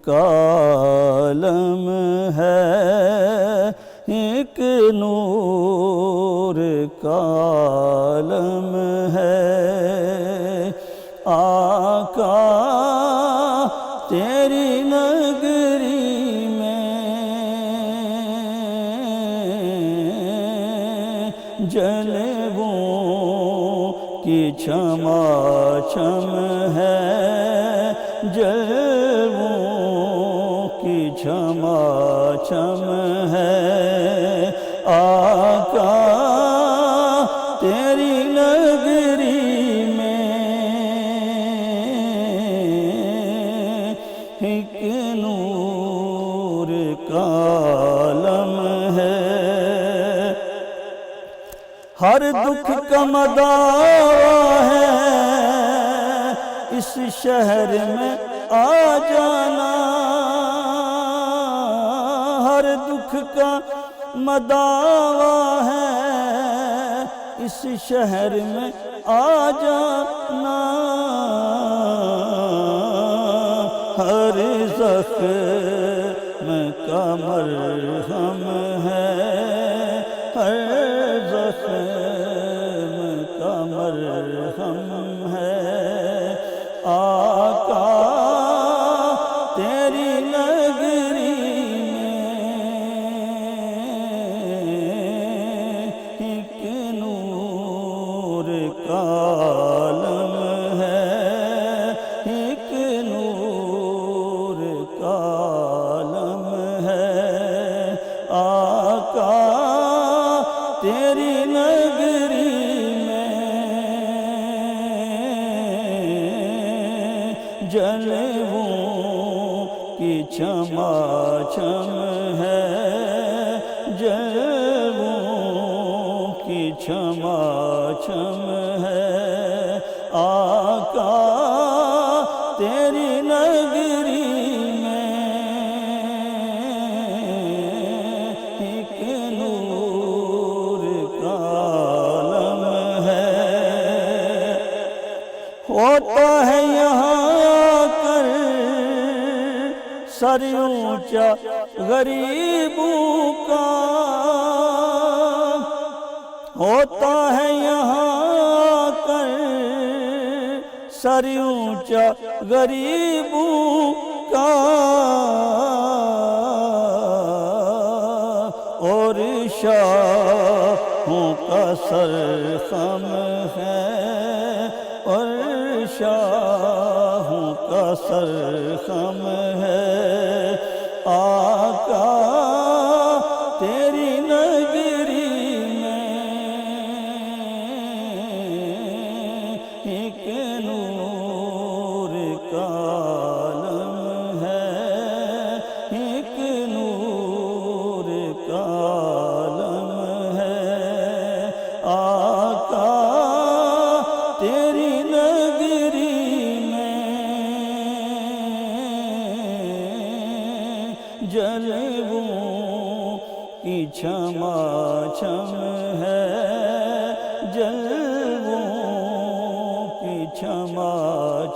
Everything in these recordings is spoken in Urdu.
کالم ہے، ایک نور کالم ہے۔ آقا تیری نگری میں جلووں کی چھما چھم ہے، جلووں کی چھما چھم ہے۔ آقا تیری نگری میں ایک نور کالم ہے۔ ہر دکھ کا مداوا ہے اس شہر میں آ جانا، ہر دکھ کا مداوا ہے اس شہر میں آ جانا۔ ہر زخم کا مرہم ہے، ہر زخم کا مرہم ہے۔ آقا تیری نگری میں ایک نور کالم ہے، ایک نور کالم ہے۔ آقا تیری نگری میں جلووں کی چھما چھم ہے، جلووں کی چھما چھم ہے۔ آقا تیری نگری میں ایک نور کالم ہے۔ ہوتا ہے یہاں کر سر اونچا غریبوں کا، ہوتا ہے یہاں کر سر اونچا غریبوں کا، اور شاہوں کا سر خم ہے، اور شاہوں کا سر خم ہے۔ آقا تیری نگری میں ایک نور کالم ہے، ایک نور کالم ہے۔ آقا تیری نگری میں جلووں کی چھما چھم ہے، جلووں کی چھما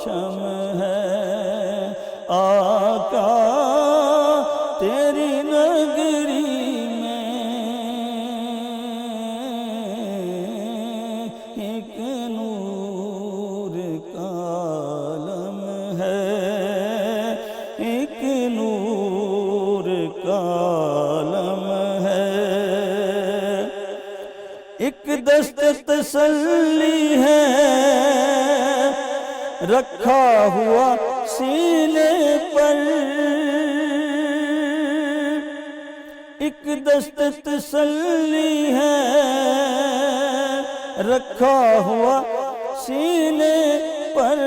چھم ہے۔ آقا تیری نگری میں ایک نور کالم ہے، ایک نور کالم ہے۔ ایک دست تسلی ہے رکھا ہوا سینے پر، ایک دست تسلی ہے رکھا ہوا سینے پر۔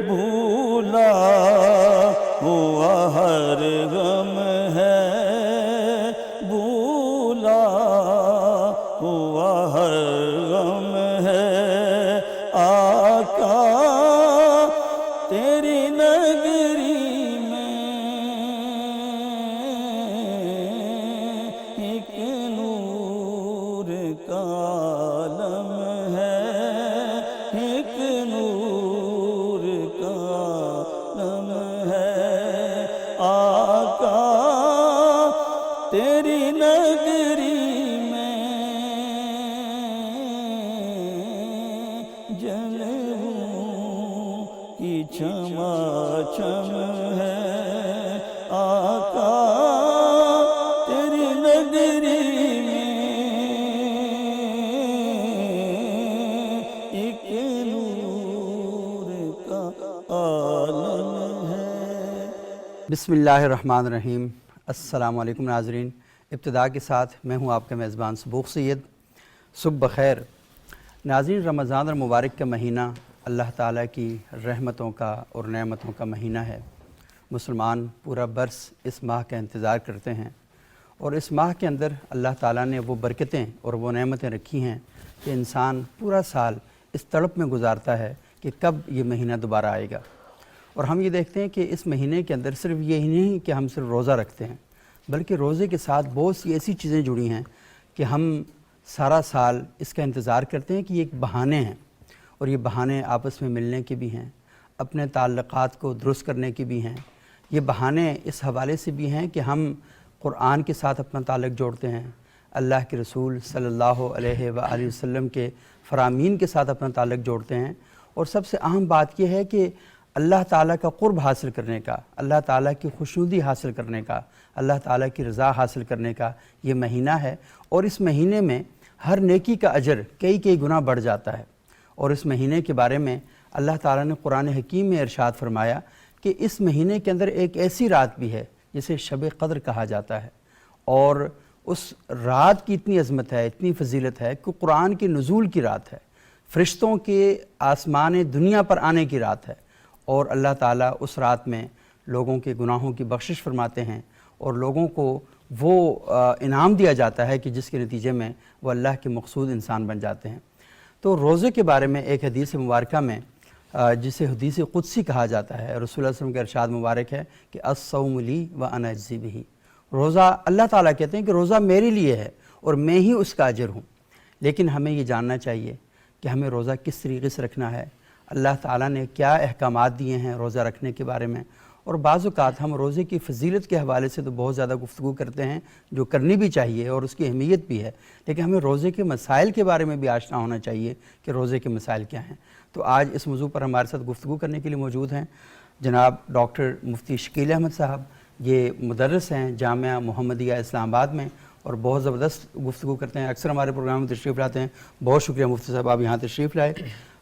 بھولا ہوا ہر غم ہے، بھولا ہوا ہر غم ہے۔ آقا تیری نگری میں ایک نور کالم ہے، ایک نور آقا تیری نگری میں جلووں کی چھما چھم ہے آقا تیری نگری میں ایک نور کا عالم ہے۔ بسم اللہ الرحمن الرحیم۔ السلام علیکم ناظرین، ابتدا کے ساتھ میں ہوں آپ کا میزبان صبوح سید۔ صبح بخیر ناظرین، رمضان المبارک کا مہینہ اللہ تعالیٰ کی رحمتوں کا اور نعمتوں کا مہینہ ہے۔ مسلمان پورا برس اس ماہ کا انتظار کرتے ہیں، اور اس ماہ کے اندر اللہ تعالیٰ نے وہ برکتیں اور وہ نعمتیں رکھی ہیں کہ انسان پورا سال اس تڑپ میں گزارتا ہے کہ کب یہ مہینہ دوبارہ آئے گا۔ اور ہم یہ دیکھتے ہیں کہ اس مہینے کے اندر صرف یہی نہیں کہ ہم صرف روزہ رکھتے ہیں، بلکہ روزے کے ساتھ بہت سی ایسی چیزیں جڑی ہیں کہ ہم سارا سال اس کا انتظار کرتے ہیں کہ یہ ایک بہانے ہیں، اور یہ بہانے آپس میں ملنے کے بھی ہیں، اپنے تعلقات کو درست کرنے کے بھی ہیں۔ یہ بہانے اس حوالے سے بھی ہیں کہ ہم قرآن کے ساتھ اپنا تعلق جوڑتے ہیں، اللہ کے رسول صلی اللہ علیہ وآلہ وسلم کے فرامین کے ساتھ اپنا تعلق جوڑتے ہیں، اور سب سے اہم بات یہ ہے کہ اللہ تعالیٰ کا قرب حاصل کرنے کا، اللہ تعالیٰ کی خوشنودی حاصل کرنے کا، اللہ تعالیٰ کی رضا حاصل کرنے کا یہ مہینہ ہے۔ اور اس مہینے میں ہر نیکی کا اجر کئی گنا بڑھ جاتا ہے۔ اور اس مہینے کے بارے میں اللہ تعالیٰ نے قرآن حکیم میں ارشاد فرمایا کہ اس مہینے کے اندر ایک ایسی رات بھی ہے جسے شب قدر کہا جاتا ہے، اور اس رات کی اتنی عظمت ہے، اتنی فضیلت ہے کہ قرآن کے نزول کی رات ہے، فرشتوں کے آسمان دنیا پر آنے کی رات ہے، اور اللہ تعالیٰ اس رات میں لوگوں کے گناہوں کی بخشش فرماتے ہیں، اور لوگوں کو وہ انعام دیا جاتا ہے کہ جس کے نتیجے میں وہ اللہ کے مقصود انسان بن جاتے ہیں۔ تو روزے کے بارے میں ایک حدیث مبارکہ میں جسے حدیث قدسی کہا جاتا ہے، رسول اللہ صلی اللہ علیہ وسلم کا ارشاد مبارک ہے کہ الصوم لی وانا اجزی بہ، روزہ اللہ تعالیٰ کہتے ہیں کہ روزہ میرے لیے ہے اور میں ہی اس کا اجر ہوں۔ لیکن ہمیں یہ جاننا چاہیے کہ ہمیں روزہ کس طریقے سے رکھنا ہے، اللہ تعالیٰ نے کیا احکامات دیے ہیں روزہ رکھنے کے بارے میں۔ اور بعض اوقات ہم روزے کی فضیلت کے حوالے سے تو بہت زیادہ گفتگو کرتے ہیں، جو کرنی بھی چاہیے اور اس کی اہمیت بھی ہے، لیکن ہمیں روزے کے مسائل کے بارے میں بھی آشنا ہونا چاہیے کہ روزے کے مسائل کیا ہیں۔ تو آج اس موضوع پر ہمارے ساتھ گفتگو کرنے کے لیے موجود ہیں جناب ڈاکٹر مفتی شکیل احمد صاحب۔ یہ مدرس ہیں جامعہ محمدیہ اسلام آباد میں، اور بہت زبردست گفتگو کرتے ہیں، اکثر ہمارے پروگرام میں تشریف لاتے ہیں۔ بہت شکریہ مفتی صاحب آپ یہاں تشریف لائے۔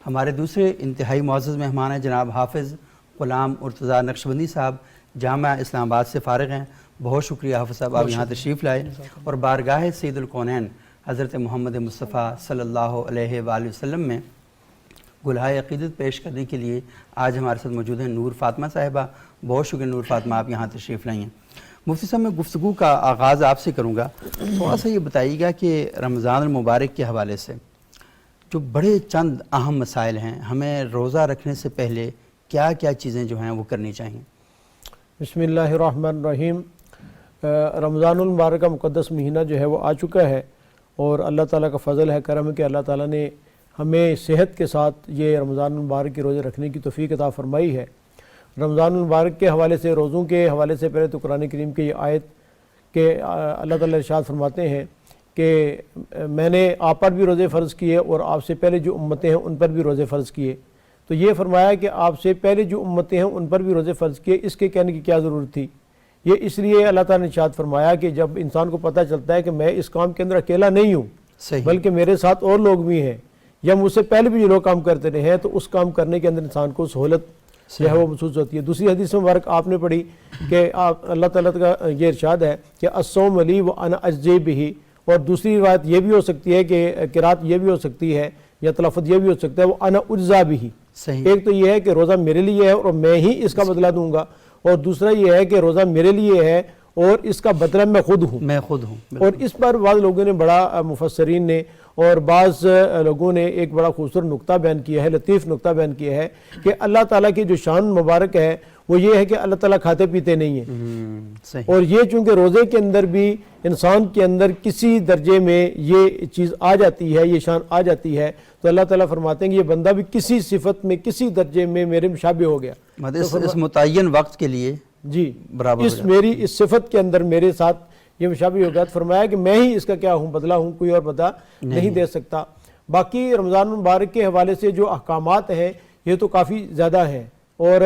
ہمارے دوسرے انتہائی معزز مہمان ہیں جناب حافظ غلام ارتضیٰ نقشبندی صاحب، جامعہ اسلام آباد سے فارغ ہیں۔ بہت شکریہ حافظ صاحب آپ یہاں تشریف لائے، اور بارگاہ سید الکونین حضرت محمد مصطفیٰ صلی اللہ علیہ وآلہ وسلم میں گلہائے عقیدت پیش کرنے کے لیے آج ہمارے ساتھ موجود ہیں نور فاطمہ صاحبہ۔ بہت شکریہ نور فاطمہ آپ یہاں تشریف لائی ہیں۔ مفتی صاحب، میں گفتگو کا آغاز آپ سے کروں گا، تھوڑا سا یہ بتائیے گا کہ رمضان المبارک کے حوالے سے جو بڑے چند اہم مسائل ہیں، ہمیں روزہ رکھنے سے پہلے کیا کیا چیزیں جو ہیں وہ کرنی چاہیے؟ بسم اللہ الرحمن الرحیم۔ رمضان المبارک کا مقدس مہینہ جو ہے وہ آ چکا ہے، اور اللہ تعالیٰ کا فضل ہے، کرم ہے کہ اللہ تعالیٰ نے ہمیں صحت کے ساتھ یہ رمضان المبارک کے روزے رکھنے کی توفیق عطا فرمائی ہے۔ رمضان المبارک کے حوالے سے، روزوں کے حوالے سے پہلے تو قرآن کریم کی یہ آیت کہ اللہ تعالیٰ ارشاد فرماتے ہیں کہ میں نے آپ پر بھی روزے فرض کیے اور آپ سے پہلے جو امتیں ہیں ان پر بھی روزے فرض کیے۔ تو یہ فرمایا کہ آپ سے پہلے جو امتیں ہیں ان پر بھی روزے فرض کیے، اس کے کہنے کی کیا ضرورت تھی؟ یہ اس لیے اللہ تعالیٰ نے ارشاد فرمایا کہ جب انسان کو پتہ چلتا ہے کہ میں اس کام کے اندر اکیلا نہیں ہوں، بلکہ میرے ساتھ اور لوگ بھی ہیں، یا مجھ سے پہلے بھی جو لوگ کام کرتے رہے ہیں، تو اس کام کرنے کے اندر انسان کو سہولت جو ہے وہ محسوس ہوتی ہے۔ دوسری حدیث مبارک آپ نے پڑھی کہ اللہ تعالیٰ کا یہ ارشاد ہے کہ الصوم لی وانا اجزی بہ، اور دوسری روایت یہ بھی ہو سکتی ہے کہ قرات یہ بھی ہو سکتی ہے یا تلفظ یہ بھی ہو سکتا ہے وہ انا اجزا بہ۔ ایک تو یہ ہے کہ روزہ میرے لیے ہے اور میں ہی اس کا بدلہ دوں گا، اور دوسرا یہ ہے کہ روزہ میرے لیے ہے اور اس کا بدلہ میں خود ہوں۔ اور اس پر بعض لوگوں نے بڑا، مفسرین نے اور بعض لوگوں نے ایک بڑا خوبصورت نقطہ بیان کیا ہے، لطیف نقطہ بیان کیا ہے کہ اللہ تعالیٰ کی جو شان مبارک ہے وہ یہ ہے کہ اللہ تعالیٰ کھاتے پیتے نہیں ہیں، اور یہ چونکہ روزے کے اندر بھی انسان کے اندر کسی درجے میں یہ چیز آ جاتی ہے، یہ شان آ جاتی ہے، تو اللہ تعالیٰ فرماتے ہیں کہ یہ بندہ بھی کسی صفت میں، کسی درجے میں میرے مشابہ ہو گیا۔ اس متعین وقت کے لیے جی برابر ہو اس میری اس صفت کے اندر میرے ساتھ یہ مشابہ اوقات فرمایا کہ میں ہی اس کا کیا ہوں، بدلہ ہوں، کوئی اور بدلہ نہیں دے سکتا۔ باقی رمضان المبارک کے حوالے سے جو احکامات ہیں یہ تو کافی زیادہ ہیں اور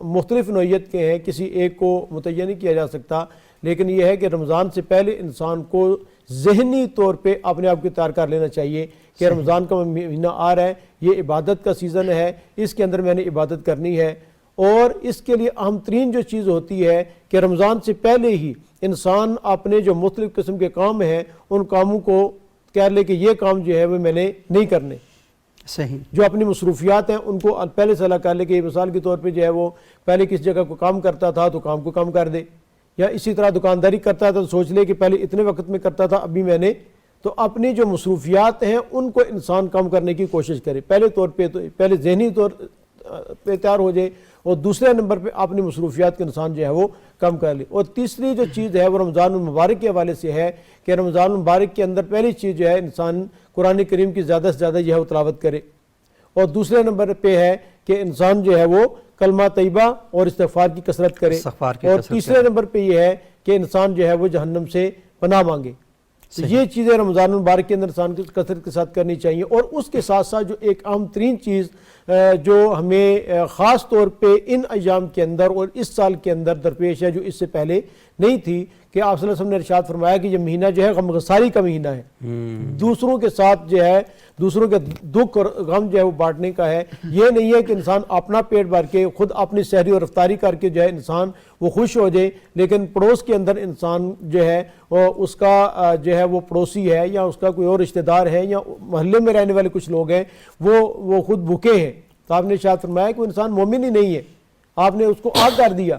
مختلف نوعیت کے ہیں، کسی ایک کو متعین نہیں کیا جا سکتا، لیکن یہ ہے کہ رمضان سے پہلے انسان کو ذہنی طور پہ اپنے آپ کو تیار کر لینا چاہیے کہ رمضان کا مہینہ آ رہا ہے، یہ عبادت کا سیزن ہے، اس کے اندر میں نے عبادت کرنی ہے، اور اس کے لیے اہم ترین جو چیز ہوتی ہے کہ رمضان سے پہلے ہی انسان اپنے جو مختلف قسم کے کام ہیں ان کاموں کو کہہ لے کہ یہ کام جو ہے وہ میں نے نہیں کرنے، صحیح، جو اپنی مصروفیات ہیں ان کو پہلے سے اللہ کر لے کہ مثال کے طور پہ جو ہے وہ پہلے کس جگہ کو کام کرتا تھا تو کام کو کم کر دے، یا اسی طرح دکانداری کرتا تھا تو سوچ لے کہ پہلے اتنے وقت میں کرتا تھا ابھی میں نے، تو اپنی جو مصروفیات ہیں ان کو انسان کم کرنے کی کوشش کرے، پہلے طور پہ تو پہلے ذہنی طور پہ تیار ہو جائے، اور دوسرے نمبر پہ اپنی مصروفیات کے انسان جو ہے وہ کم کر لے۔ اور تیسری جو چیز ہے وہ رمضان المبارک کے حوالے سے ہے کہ رمضان المبارک کے اندر پہلی چیز جو ہے انسان قرآن کریم کی زیادہ سے زیادہ جو ہے وہ تلاوت کرے، اور دوسرے نمبر پہ ہے کہ انسان جو ہے وہ کلمہ طیبہ اور استغفار کی کثرت کرے، اور تیسرے نمبر پہ یہ ہے کہ انسان جو ہے وہ جہنم سے پناہ مانگے۔ تو یہ چیزیں رمضان المبارک کے اندر انسان کو کثرت کے ساتھ کرنی چاہیے، اور اس کے ساتھ ساتھ جو ایک اہم ترین چیز جو ہمیں خاص طور پہ ان ایام کے اندر اور اس سال کے اندر درپیش ہے، جو اس سے پہلے نہیں تھی، کہ آپ صلی اللہ علیہ وسلم نے ارشاد فرمایا کہ یہ مہینہ جو ہے غمگساری کا مہینہ ہے، دوسروں کے ساتھ جو ہے دوسروں کے دکھ اور غم جو ہے وہ بانٹنے کا ہے۔ یہ نہیں ہے کہ انسان اپنا پیٹ بھر کے خود اپنی سحری اور افطاری کر کے جو ہے انسان وہ خوش ہو جائے، لیکن پڑوس کے اندر انسان جو ہے اس کا جو ہے وہ پڑوسی ہے یا اس کا کوئی اور رشتہ دار ہے یا محلے میں رہنے والے کچھ لوگ ہیں وہ خود بھوکے ہیں، تو آپ نے ارشاد فرمایا کہ وہ انسان مومن ہی نہیں ہے، آپ نے اس کو آگ کر دیا۔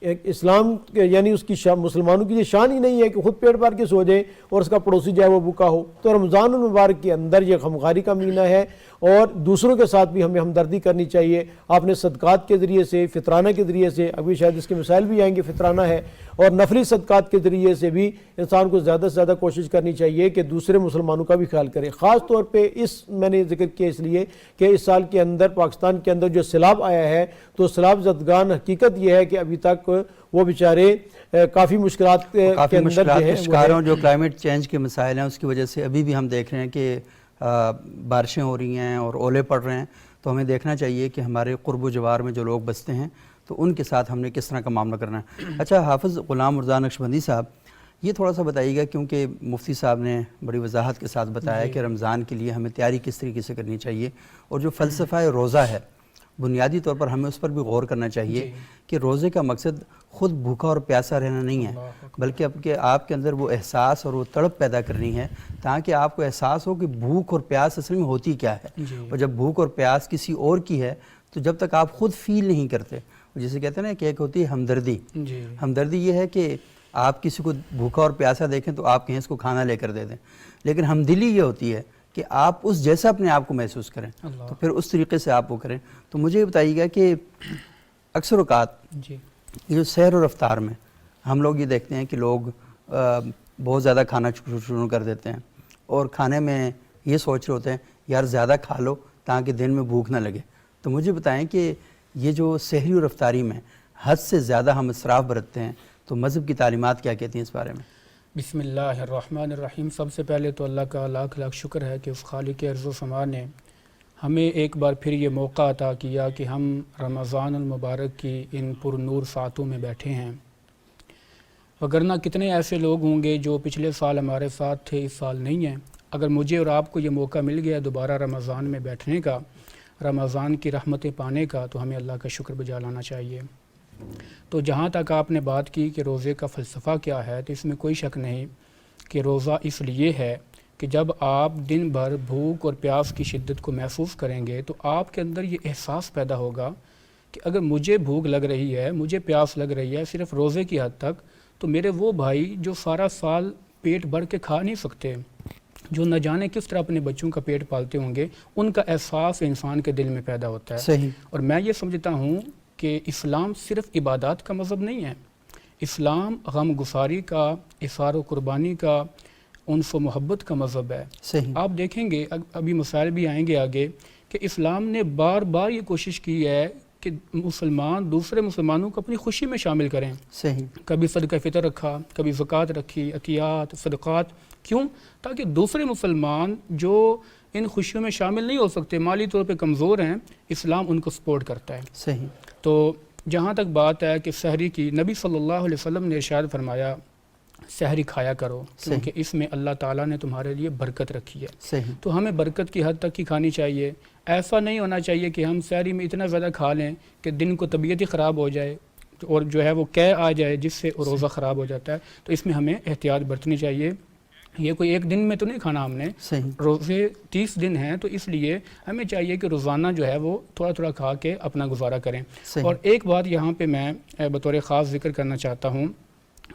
اسلام یعنی اس کی مسلمانوں کی یہ شان ہی نہیں ہے کہ خود پیٹ بھر کے سو جائے اور اس کا پڑوسی جو ہے وہ بھوکا ہو۔ تو رمضان المبارک کے اندر یہ غمخواری کا مہینہ ہے، اور دوسروں کے ساتھ بھی ہمیں ہمدردی کرنی چاہیے، آپ نے صدقات کے ذریعے سے، فطرانہ کے ذریعے سے، ابھی شاید اس کے مسائل بھی آئیں گے، فطرانہ ہے، اور نفلی صدقات کے ذریعے سے بھی انسان کو زیادہ سے زیادہ کوشش کرنی چاہیے کہ دوسرے مسلمانوں کا بھی خیال کرے۔ خاص طور پہ میں نے ذکر کیا اس لیے کہ اس سال کے اندر پاکستان کے اندر جو سیلاب آیا ہے، تو سیلاب زدگان حقیقت یہ ہے کہ ابھی تک وہ بیچارے کافی مشکلات کے اندر شکار ہوں، جو کلائمیٹ چینج کے مسائل ہیں اس کی وجہ سے ابھی بھی ہم دیکھ رہے ہیں کہ بارشیں ہو رہی ہیں اور اولے پڑ رہے ہیں، تو ہمیں دیکھنا چاہیے کہ ہمارے قرب و جوار میں جو لوگ بستے ہیں تو ان کے ساتھ ہم نے کس طرح کا معاملہ کرنا ہے۔ اچھا حافظ غلام مرزا نقشبندی صاحب، یہ تھوڑا سا بتائیے گا، کیونکہ مفتی صاحب نے بڑی وضاحت کے ساتھ بتایا کہ رمضان کے لیے ہمیں تیاری کس طریقے سے کرنی چاہیے، اور جو فلسفہ روزہ ہے بنیادی طور پر ہمیں اس پر بھی غور کرنا چاہیے کہ روزے کا مقصد خود بھوکا اور پیاسا رہنا نہیں ہے، بلکہ آپ کے اندر وہ احساس اور وہ تڑپ پیدا کرنی ہے تاکہ آپ کو احساس ہو کہ بھوک اور پیاس اصل میں ہوتی کیا ہے، اور جب بھوک اور پیاس کسی اور کی ہے تو جب تک آپ خود فیل نہیں کرتے، جسے کہتے ہیں نا کہ ایک ہوتی ہے ہمدردی، ہمدردی یہ ہے کہ آپ کسی کو بھوکا اور پیاسا دیکھیں تو آپ کہیں اس کو کھانا لے کر دے دیں، لیکن ہمدلی یہ ہوتی ہے کہ آپ اس جیسا اپنے آپ کو محسوس کریں، تو پھر اس طریقے سے آپ وہ کریں۔ تو مجھے یہ بتائیے گا کہ اکثر اوقات یہ جو سحر اور افطار میں ہم لوگ یہ دیکھتے ہیں کہ لوگ بہت زیادہ کھانا شروع کر دیتے ہیں، اور کھانے میں یہ سوچ رہے ہوتے ہیں یار زیادہ کھا لو تاکہ دن میں بھوک نہ لگے۔ تو مجھے بتائیں کہ یہ جو سحری اور افطاری میں حد سے زیادہ ہم اسراف برتتے ہیں، تو مذہب کی تعلیمات کیا کہتی ہیں اس بارے میں؟ بسم اللہ الرحمن الرحیم۔ سب سے پہلے تو اللہ کا لاکھ لاکھ شکر ہے کہ اس خالق ارض و سما نے ہمیں ایک بار پھر یہ موقع عطا کیا کہ ہم رمضان المبارک کی ان پر نور ساعتوں میں بیٹھے ہیں، وگرنہ کتنے ایسے لوگ ہوں گے جو پچھلے سال ہمارے ساتھ تھے، اس سال نہیں ہیں۔ اگر مجھے اور آپ کو یہ موقع مل گیا دوبارہ رمضان میں بیٹھنے کا، رمضان کی رحمتیں پانے کا، تو ہمیں اللہ کا شکر بجا لانا چاہیے۔ تو جہاں تک آپ نے بات کی کہ روزے کا فلسفہ کیا ہے، تو اس میں کوئی شک نہیں کہ روزہ اس لیے ہے کہ جب آپ دن بھر بھوک اور پیاس کی شدت کو محسوس کریں گے تو آپ کے اندر یہ احساس پیدا ہوگا کہ اگر مجھے بھوک لگ رہی ہے، مجھے پیاس لگ رہی ہے صرف روزے کی حد تک، تو میرے وہ بھائی جو سارا سال پیٹ بھر کے کھا نہیں سکتے، جو نہ جانے کس طرح اپنے بچوں کا پیٹ پالتے ہوں گے، ان کا احساس انسان کے دل میں پیدا ہوتا ہے۔ صحیح۔ اور میں یہ سمجھتا ہوں کہ اسلام صرف عبادات کا مذہب نہیں ہے، اسلام غم گساری کا، اثار و قربانی کا، انس و محبت کا مذہب ہے۔ صحیح۔ آپ دیکھیں گے ابھی مسائل بھی آئیں گے آگے کہ اسلام نے بار بار یہ کوشش کی ہے کہ مسلمان دوسرے مسلمانوں کو اپنی خوشی میں شامل کریں. صحیح. کبھی صدقہ فطر رکھا، کبھی زکوٰۃ رکھی، عطیات، صدقات. کیوں؟ تاکہ دوسرے مسلمان جو ان خوشیوں میں شامل نہیں ہو سکتے، مالی طور پہ کمزور ہیں، اسلام ان کو سپورٹ کرتا ہے. صحیح. تو جہاں تک بات ہے کہ سحری کی، نبی صلی اللہ علیہ وسلم نے ارشاد فرمایا سحری کھایا کرو کیونکہ اس میں اللہ تعالیٰ نے تمہارے لیے برکت رکھی ہے. صحیح. تو ہمیں برکت کی حد تک ہی کھانی چاہیے. ایسا نہیں ہونا چاہیے کہ ہم سحری میں اتنا زیادہ کھا لیں کہ دن کو طبیعت ہی خراب ہو جائے اور جو ہے وہ قے آ جائے جس سے روزہ خراب ہو جاتا ہے. تو اس میں ہمیں احتیاط برتنی چاہیے. یہ کوئی ایک دن میں تو نہیں کھانا ہم نے، صحیح. روزے 30 دن ہیں، تو اس لیے ہمیں چاہیے کہ روزانہ جو ہے وہ تھوڑا تھوڑا کھا کے اپنا گزارا کریں. صحیح. اور ایک بات یہاں پہ میں بطور خاص ذکر کرنا چاہتا ہوں،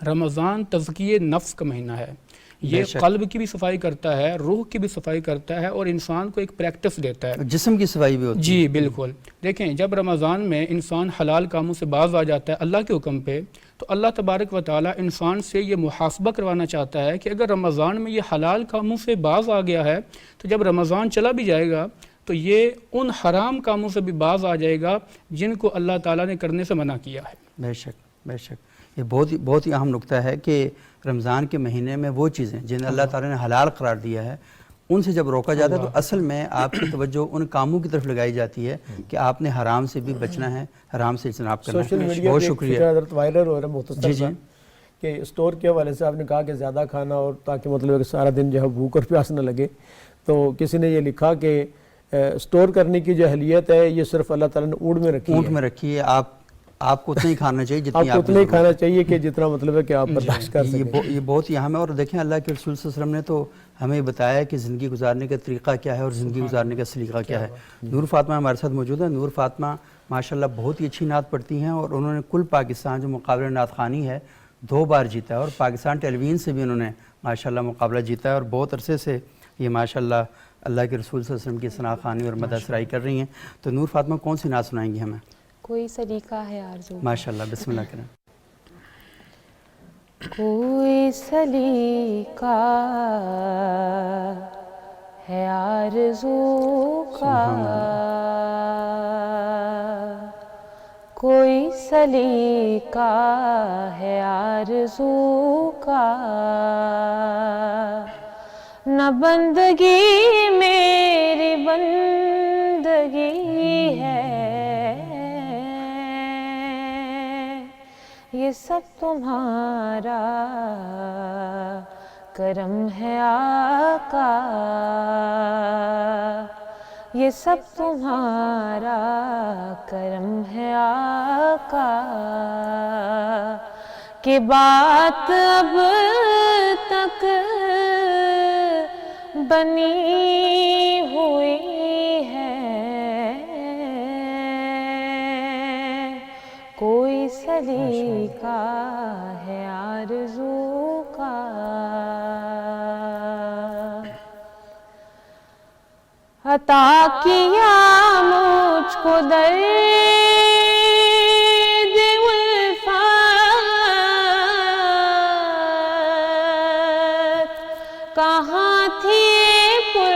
رمضان تزکیہ نفس کا مہینہ ہے. یہ قلب کی بھی صفائی کرتا ہے، روح کی بھی صفائی کرتا ہے اور انسان کو ایک پریکٹس دیتا ہے. جسم کی صفائی بھی ہوتی ہے. جی بالکل. دیکھیں جب رمضان میں انسان حلال کاموں سے باز آ جاتا ہے اللہ کے حکم پہ، تو اللہ تبارک و تعالیٰ انسان سے یہ محاسبہ کروانا چاہتا ہے کہ اگر رمضان میں یہ حلال کاموں سے باز آ گیا ہے تو جب رمضان چلا بھی جائے گا تو یہ ان حرام کاموں سے بھی باز آ جائے گا جن کو اللہ تعالیٰ نے کرنے سے منع کیا ہے. بے شک بے شک. یہ بہت ہی اہم نقطہ ہے کہ رمضان کے مہینے میں وہ چیزیں جنہیں اللہ تعالیٰ نے حلال قرار دیا ہے ان سے جب روکا جاتا ہے تو اصل میں آپ کی توجہ ان کاموں کی طرف لگائی جاتی ہے کہ آپ نے حرام سے بھی بچنا ہے، حرام سے اجتناب کرنا ہے. سوشل میڈیا بہت پہ شکریہ. حضرت وائرل ہو رہا ہے مختصر سا کہ اسٹور کے حوالے سے آپ نے کہا کہ زیادہ کھانا اور تاکہ مطلب کہ سارا دن جو ہے بھوک اور پیاس نہ لگے. تو کسی نے یہ لکھا کہ اسٹور کرنے کی جو اہلیت ہے یہ صرف اللہ تعالیٰ نے اونٹ میں رکھی ہے. آپ کو اتنا ہی کھانا چاہیے جتنی آپ کو اتنا ہی کھانا چاہیے کہ جتنا مطلب ہے کہ آپ برداشت کر سکیں. یہ بہت ہی اہم ہے. اور دیکھیں اللہ کے رسول صلی اللہ علیہ وسلم نے تو ہمیں بتایا کہ زندگی گزارنے کا طریقہ کیا ہے اور زندگی گزارنے کا سلیقہ کیا ہے. نور فاطمہ ہمارے ساتھ موجود ہے. نور فاطمہ ماشاءاللہ بہت ہی اچھی نعت پڑھتی ہیں اور انہوں نے کل پاکستان جو مقابلہ نعت خوانی ہے 2 بار جیتا ہے اور پاکستان ٹیلی ویژن سے بھی انہوں نے ماشاءاللہ مقابلہ جیتا ہے اور بہت عرصے سے یہ ماشاءاللہ اللہ کے رسول صلی اللہ علیہ وسلم کی ثنا خوانی اور مدح سرائی کر رہی ہیں. تو نور فاطمہ کون سی نعت سنائیں گی ہمیں؟ کوئی سلیقہ ہے آرزو؟ ماشاءاللہ بسم اللہ کریں. کوئی سلیقہ ہے آرزو کا، کوئی سلیقہ ہے آرزو کا، نہ بندگی میری بندگی ہے، یہ سب تمہارا کرم ہے آقا، یہ سب تمہارا کرم ہے آقا، کہ بات اب تک بنی ہوئی ہے، کوئی سلیقہ ہے آرزو کا. عطا کیا مجھ کو درد الفت، کہاں تھی پر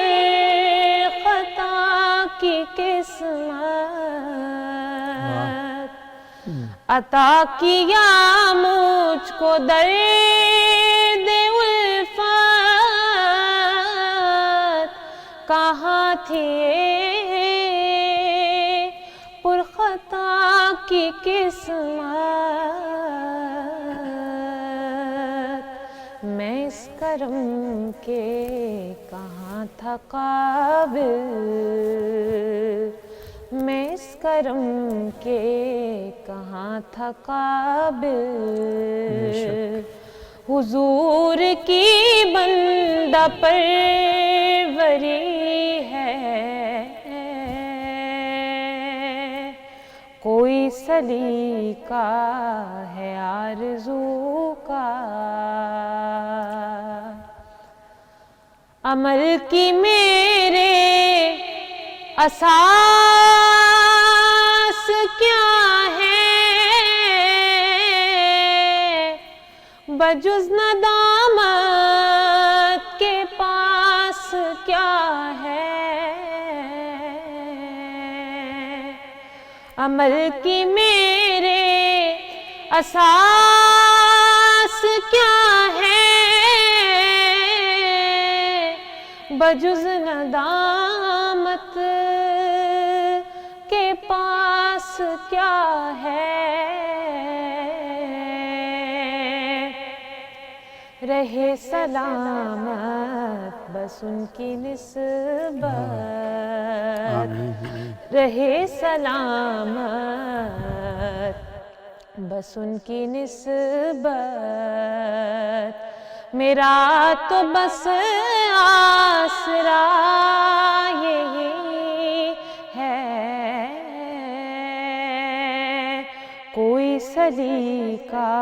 خطا کی قسمت، عطا کیا مجھ کو درد الفت، کہاں تھی پر خطا کی قسمت، میں اس کرم کے کہاں تھا قابل، میں اس کرم کے کہاں تھا قابل، حضور کی بندہ پروری ہے، کوئی سلیقہ ہے آرزو کا، عمل کی میرے اساس کیا ہے، بجز ندامت کے پاس کیا ہے، عمل کی میرے اساس کیا ہے بجز ندامت کے پاس کیا ہے رہے سلامت بس ان کی نسبت رہے سلامت بس ان کی نسبت میرا تو بس آسرا یہی ہے کوئی سلیقہ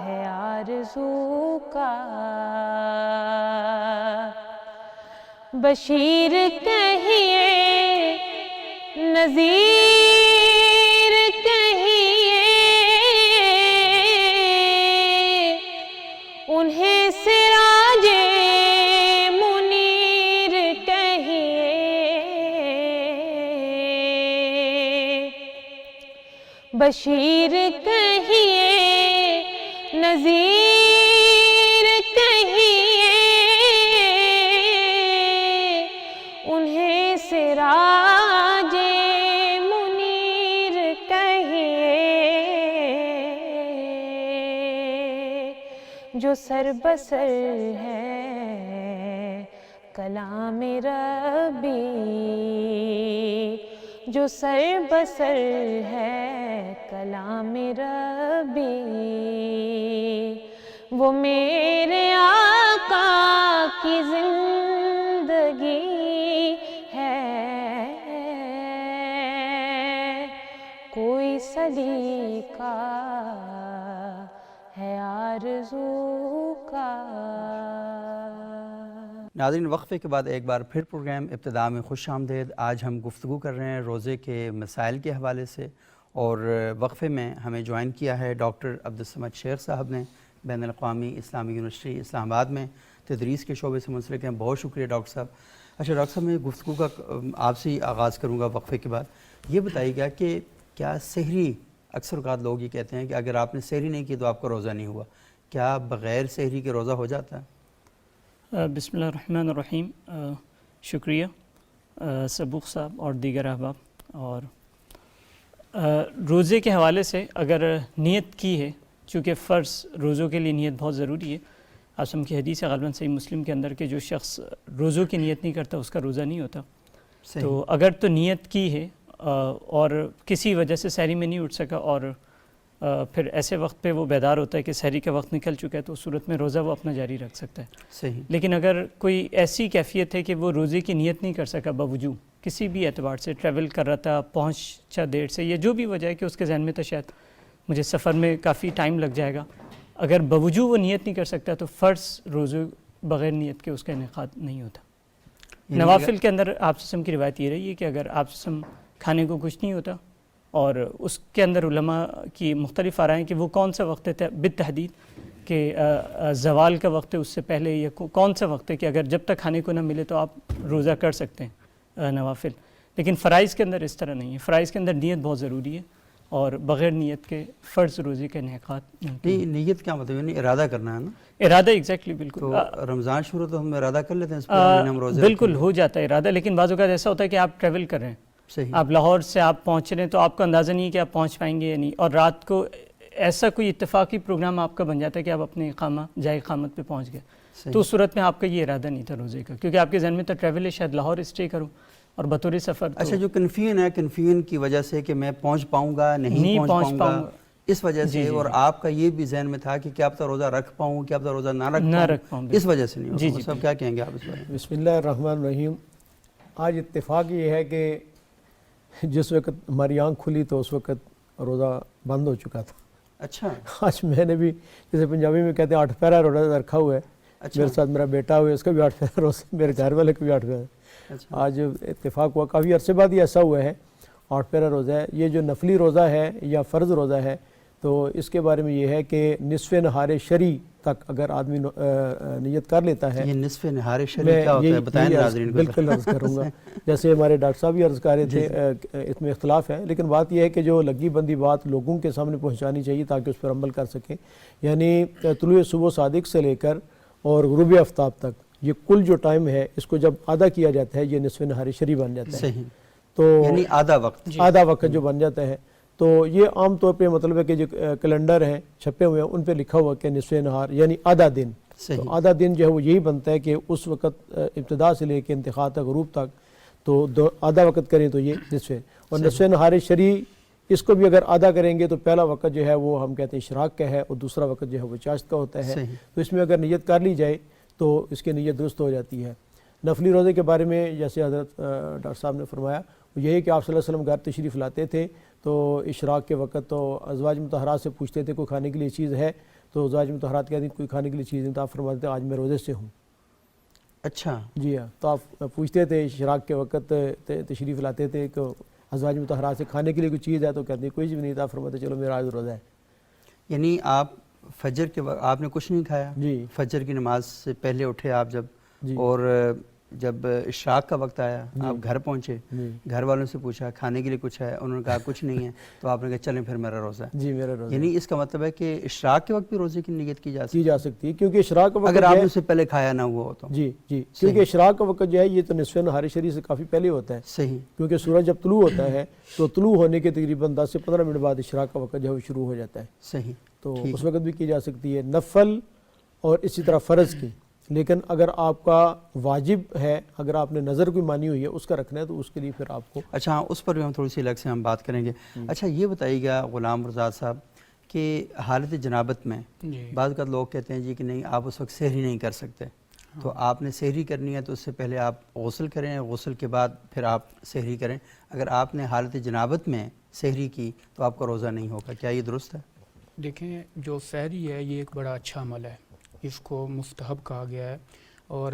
ہے آرزو کا بشیر کہیے نذیر کہیے انہیں سراج منیر کہیے بشیر کہیے نذیر کہیے انہیں سراج منیر کہیے جو سر بسر ہے کلام ربی جو سر بسر ہے کلام ربی وہ میرے آقا کی زندگی ہے کوئی سلیقہ ہے آرزو کا ناظرین وقفے کے بعد ایک بار پھر پروگرام ابتدا میں خوش آمدید۔ آج ہم گفتگو کر رہے ہیں روزے کے مسائل کے حوالے سے، اور وقفے میں ہمیں جوائن کیا ہے ڈاکٹر عبدالصمد شیخ صاحب نے، بین الاقوامی اسلامی یونیورسٹی اسلام آباد میں تدریس کے شعبے سے منسلک ہیں۔ بہت شکریہ ڈاکٹر صاحب۔ اچھا ڈاکٹر صاحب، میں گفتگو کا آپ سے ہی آغاز کروں گا وقفے کے بعد۔ یہ بتائیے گا کہ کیا سحری، اکثر اوقات لوگ یہ کہتے ہیں کہ اگر آپ نے سحری نہیں کی تو آپ کا روزہ نہیں ہوا، کیا بغیر سحری کے روزہ ہو جاتا ہے؟ بسم اللہ الرحمن الرحیم۔ شکریہ سبوق صاحب اور دیگر احباب۔ اور روزے کے حوالے سے اگر نیت کی ہے، چونکہ فرض روزوں کے لیے نیت بہت ضروری ہے، آسم کی حدیث ہے غالباً صحیح مسلم کے اندر کہ جو شخص روزوں کی نیت نہیں کرتا اس کا روزہ نہیں ہوتا۔ تو اگر تو نیت کی ہے اور کسی وجہ سے سحری میں نہیں اٹھ سکا اور پھر ایسے وقت پہ وہ بیدار ہوتا ہے کہ سحری کا وقت نکل چکا ہے، تو اس صورت میں روزہ وہ اپنا جاری رکھ سکتا ہے۔ صحیح۔ لیکن اگر کوئی ایسی کیفیت ہے کہ وہ روزے کی نیت نہیں کر سکا باوجود کسی بھی اعتبار سے، ٹریول کر رہا تھا، پہنچا دیر سے، یا جو بھی وجہ ہے کہ اس کے ذہن میں تھا شاید مجھے سفر میں کافی ٹائم لگ جائے گا، اگر باوجود وہ نیت نہیں کر سکتا تو فرض روزے بغیر نیت کے اس کا انعقاد نہیں ہوتا۔ نوافل کے اندر آپ وسلم کی روایت یہ رہی ہے کہ اگر آپ وسلم کھانے کو کچھ نہیں ہوتا، اور اس کے اندر علماء کی مختلف آرائیں کہ وہ کون سا وقت ہے بالتحدید، کہ زوال کا وقت ہے، اس سے پہلے، یا کون سا وقت ہے کہ اگر جب تک کھانے کو نہ ملے تو آپ روزہ کر سکتے ہیں نوافل۔ لیکن فرائض کے اندر اس طرح نہیں ہے، فرائض کے اندر نیت بہت ضروری ہے، اور بغیر نیت کے فرض روزے کا انعقاد نہیں۔ نیت کیا مطلب؟ یعنی ارادہ کرنا ہے نا؟ ارادہ ایگزیکٹلی بالکل۔ تو رمضان شروع تو ہم ارادہ کر لیتے ہیں، اس پورے مہینے ہم روزے بالکل ہو جاتا ہے ارادہ، لیکن بعض اوقات ایسا ہوتا ہے کہ آپ ٹریول کر رہے ہیں، صحیح، آپ لاہور سے آپ پہنچ رہے ہیں تو آپ کو اندازہ نہیں ہے کہ آپ پہنچ پائیں گے یا نہیں، اور رات کو ایسا کوئی اتفاقی پروگرام آپ کا بن جاتا ہے کہ آپ اپنے جائے اقامت پہ پہنچ گئے، تو اس صورت میں آپ کا یہ ارادہ نہیں تھا روزے کا، کیونکہ آپ کے ذہن میں تو ٹریول ہے، شاید لاہور اسٹے کروں اور بطور سفر۔ اچھا، جو کنفیوژن ہے، کنفیوژن کی وجہ سے کہ میں پہنچ پاؤں گا نہیں پہنچ پاؤں گا، اس وجہ سے، اور آپ کا یہ بھی ذہن میں تھا کہ کیا پتہ روزہ رکھ پاؤں، کیا پتہ روزہ نہ رکھ پاؤں، اس وجہ سے نہیں ہوتا۔ صاحب کیا کہیں گے آپ اس بارے میں؟ بسم اللہ الرحمن الرحیم۔ آج اتفاق یہ ہے کہ جس وقت ہماری آنکھ کھلی تو اس وقت روزہ بند ہو چکا تھا۔ اچھا، آج میں نے بھی، جیسے پنجابی میں کہتے ہیں 8 پہرا روزہ رکھا ہوا ہے، میرے ساتھ میرا بیٹا ہوئے، اس کا بھی 8 پہرا روزہ، میرے گھر والے کا بھی 8 پہرا۔ آج اتفاق ہوا، کافی عرصے بعد ہی ایسا ہوا ہے 8 پہرا روزہ ہے۔ یہ جو نفلی روزہ ہے یا فرض روزہ ہے، تو اس کے بارے میں یہ ہے کہ نصف نہار شرعی تک اگر آدمی نیت کر لیتا ہے. یہ نصف نہار شریع میں کیا ہوتا ہے یہی بتائیں ناظرین کو. بالکل عرض کروں گا. جیسے ہمارے ڈاکٹر صاحب بھی عرض کر رہے تھے اس میں اختلاف ہے، لیکن بات یہ ہے کہ جو لگی بندی بات لوگوں کے سامنے پہنچانی چاہیے تاکہ اس پر عمل کر سکیں. یعنی طلوع صبح صادق سے لے کر اور غروب آفتاب تک یہ کل جو ٹائم ہے اس کو جب آدھا کیا جاتا ہے یہ نصف نہار شریع بن جاتا ہے. صحیح. تو یعنی آدھا وقت آدھا وقت جو بن جاتا ہے. تو یہ عام طور پہ مطلب ہے کہ جو کیلنڈر ہیں چھپے ہوئے ہیں ان پہ لکھا ہوا کہ نصف نہار یعنی آدھا دن. تو آدھا دن جو ہے وہ یہی بنتا ہے کہ اس وقت ابتدا سے لے کے انتہا تک غروب تک تو آدھا وقت کریں تو یہ نصف. اور نصف نہار شریع اس کو بھی اگر آدھا کریں گے تو پہلا وقت جو ہے وہ ہم کہتے ہیں اشراق کا ہے اور دوسرا وقت جو ہے وہ چاشت کا ہوتا ہے. تو اس میں اگر نیت کر لی جائے تو اس کی نیت درست ہو جاتی ہے. نفلی روزے کے بارے میں جیسے حضرت ڈاکٹر صاحب نے فرمایا وہ یہی کہ آپ صلی اللہ علیہ وسلم گھر تشریف لاتے تھے تو اشراق کے وقت تو ازواج مطہرات سے پوچھتے تھے کوئی کھانے کے لیے چیز ہے، تو ازواج مطہرات کہتے ہیں کوئی کھانے کے لیے چیز نہیں، تو آپ فرماتے تھے آج میں روزے سے ہوں. اچھا جی ہاں. تو آپ پوچھتے تھے اشراق کے وقت تشریف لاتے تھے کہ ازواج مطہرات سے کھانے کے لیے کوئی چیز ہے، تو کہتے ہیں کوئی چیز نہیں تھا. فرماتے چلو میرا آج روزہ ہے. یعنی آپ فجر کے وقت آپ نے کچھ نہیں کھایا؟ جی. فجر کی نماز سے پہلے اٹھے آپ جب جی. اور جب اشراق کا وقت آیا آپ گھر پہنچے، جی. گھر والوں سے پوچھا کھانے کے لیے کچھ ہے، انہوں نے کہا کچھ نہیں ہے، تو آپ نے کہا چلیں پھر میرا روزہ ہے. جی میرا روزہ. یعنی اس کا مطلب ہے کہ اشراق کے وقت بھی روزے کی نیت کی جا سکتی ہے کیونکہ اشراق کا وقت اگر آپ نے اس سے پہلے کھایا نہ ہوا ہو تو. جی جی کیونکہ اشراق کا وقت جو ہے یہ تو نصف نہار شریع سے کافی پہلے ہوتا ہے. صحیح. کیونکہ سورج جب طلوع ہوتا ہے تو طلوع ہونے کے تقریباً 10 سے 15 منٹ بعد اشراق کا وقت جو ہے وہ شروع ہو جاتا ہے. صحیح. تو اس وقت بھی کی جا سکتی ہے نفل اور اسی طرح فرض کی. لیکن اگر آپ کا واجب ہے، اگر آپ نے نظر کوئی مانی ہوئی ہے اس کا رکھنا ہے تو اس کے لیے پھر آپ کو. اچھا ہاں اس پر بھی ہم تھوڑی سی الگ سے ہم بات کریں گے. اچھا یہ بتائیے گا غلام رضا صاحب کہ حالت جنابت میں بعض اوقات لوگ کہتے ہیں جی کہ نہیں آپ اس وقت سحری نہیں کر سکتے، تو آپ نے سحری کرنی ہے تو اس سے پہلے آپ غسل کریں، غسل کے بعد پھر آپ سحری کریں. اگر آپ نے حالت جنابت میں سحری کی تو آپ کا روزہ نہیں ہوگا، کیا یہ درست ہے؟ دیکھیں جو سحری ہے یہ ایک بڑا اچھا عمل ہے، اس کو مستحب کہا گیا ہے. اور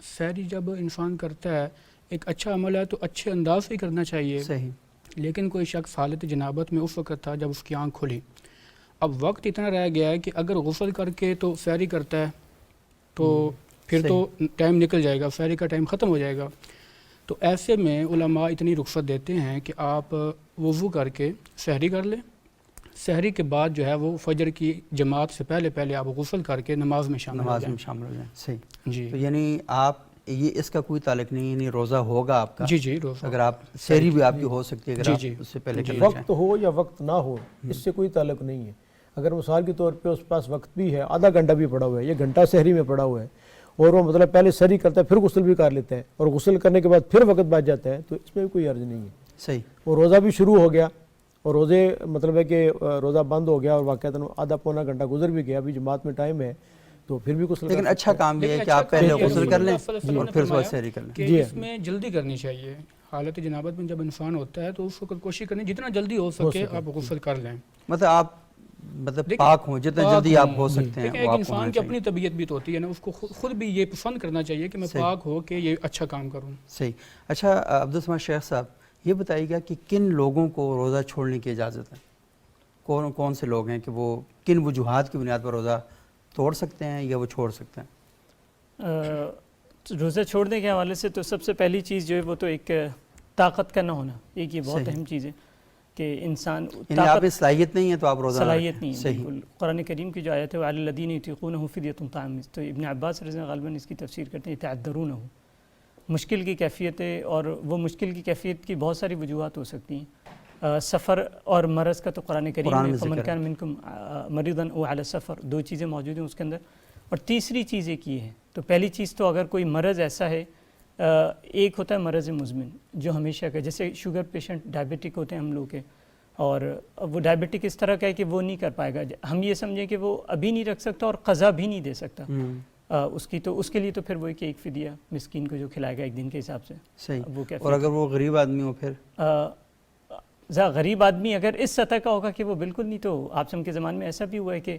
سحری جب انسان کرتا ہے ایک اچھا عمل ہے تو اچھے انداز سے کرنا چاہیے. صحیح. لیکن کوئی شخص حالت جنابت میں اس وقت تھا جب اس کی آنکھ کھلی، اب وقت اتنا رہ گیا ہے کہ اگر غسل کر کے تو سحری کرتا ہے تو پھر تو ٹائم نکل جائے گا، سحری کا ٹائم ختم ہو جائے گا. تو ایسے میں علماء اتنی رخصت دیتے ہیں کہ آپ وضو کر کے سحری کر لیں، سحری کے بعد جو ہے وہ فجر کی جماعت سے پہلے آپ غسل کر کے نماز میں شامل ہو جائیں. صحیح. جی تو یعنی آپ یہ اس کا کوئی تعلق نہیں، یعنی روزہ ہوگا آپ کا. جی روزہ اگر آپ سحری بھی آپ کی ہو سکتی ہے اگر آپ اس سے پہلے کرنا چاہیں. وقت ہو یا وقت نہ ہو اس سے کوئی تعلق نہیں ہے. اگر مثال کے طور پہ اس پاس وقت بھی ہے، آدھا گھنٹہ بھی پڑا ہوا ہے، یہ گھنٹہ سحری میں پڑا ہوا ہے اور وہ مطلب پہلے سحری کرتا ہے پھر غسل بھی کر لیتا ہے اور غسل کرنے کے بعد پھر وقت بچ جاتا ہے، تو اس میں کوئی عرض نہیں ہے. صحیح. اور روزہ بھی شروع ہو گیا اور روزے مطلب ہے کہ روزہ بند ہو گیا اور واقعتاً آدھا پونا گھنٹہ گزر بھی گیا، ابھی جماعت میں ٹائم ہے تو پھر بھی غسل. لیکن اچھا کام یہ ہے کہ آپ پہلے غسل کر لیں اور پھر اس وقت سحری کر لیں. کہ اس میں جلدی کرنی چاہیے. حالت جنابت میں جب انسان ہوتا ہے تو اس وقت کوشش کریں جتنا جلدی ہو سکے آپ غسل کر لیں. مطلب آپ پاک ہوں، جتنا جلدی آپ ہو سکتے ہیں. ایک انسان کی اپنی طبیعت بھی تو ہوتی ہے نا، اس کو خود بھی یہ پسند کرنا چاہیے کہ میں پاک ہو کے یہ اچھا کام کروں. صحیح. اچھا عبدالسمد شیخ صاحب یہ بتائیے گا کہ کن لوگوں کو روزہ چھوڑنے کی اجازت ہے؟ کون سے لوگ ہیں کہ وہ کن وجوہات کی بنیاد پر روزہ توڑ سکتے ہیں یا وہ چھوڑ سکتے ہیں؟ روزہ چھوڑنے کے حوالے سے تو سب سے پہلی چیز جو ہے وہ تو ایک طاقت کا نہ ہونا، ایک یہ بہت اہم چیز ہے کہ انسان یعنی آپ میں صلاحیت نہیں ہے تو آپ روزہ صلاحیت نہیں ہے. صحیح. بالکل. قرآن کریم کی جو آیت ہے وعلی الذین یطیقونہ فدیۃ طعام، تو ابن عباس رضی اللہ عنہ غالباً اس کی تفسیر کرتے ہیں یتعذرونہ، مشکل کی کیفیت ہے. اور وہ مشکل کی کیفیت کی بہت ساری وجوہات ہو سکتی ہیں. سفر اور مرض کا تو قرآن کریم میں فمن کان منکم مریضا او علی سفر، دو چیزیں موجود ہیں اس کے اندر. اور تیسری چیز ایک یہ ہے، تو پہلی چیز تو اگر کوئی مرض ایسا ہے، ایک ہوتا ہے مرض مزمن جو ہمیشہ کا، جیسے شوگر پیشنٹ ڈائبیٹک ہوتے ہیں ہم لوگ کے، اور وہ ڈائبیٹک اس طرح کا ہے کہ وہ نہیں کر پائے گا. ہم یہ سمجھیں کہ وہ ابھی نہیں رکھ سکتا اور قضا بھی نہیں دے سکتا اس کی، تو اس کے لیے تو پھر وہ ایک فدیہ مسکین کو جو کھلائے گا ایک دن کے حساب سے. صحیح. اور اگر وہ غریب آدمی ہو پھر غریب آدمی اگر اس سطح کا ہوگا کہ وہ بالکل نہیں، تو آپ سم کے زمانے میں ایسا بھی ہوا ہے کہ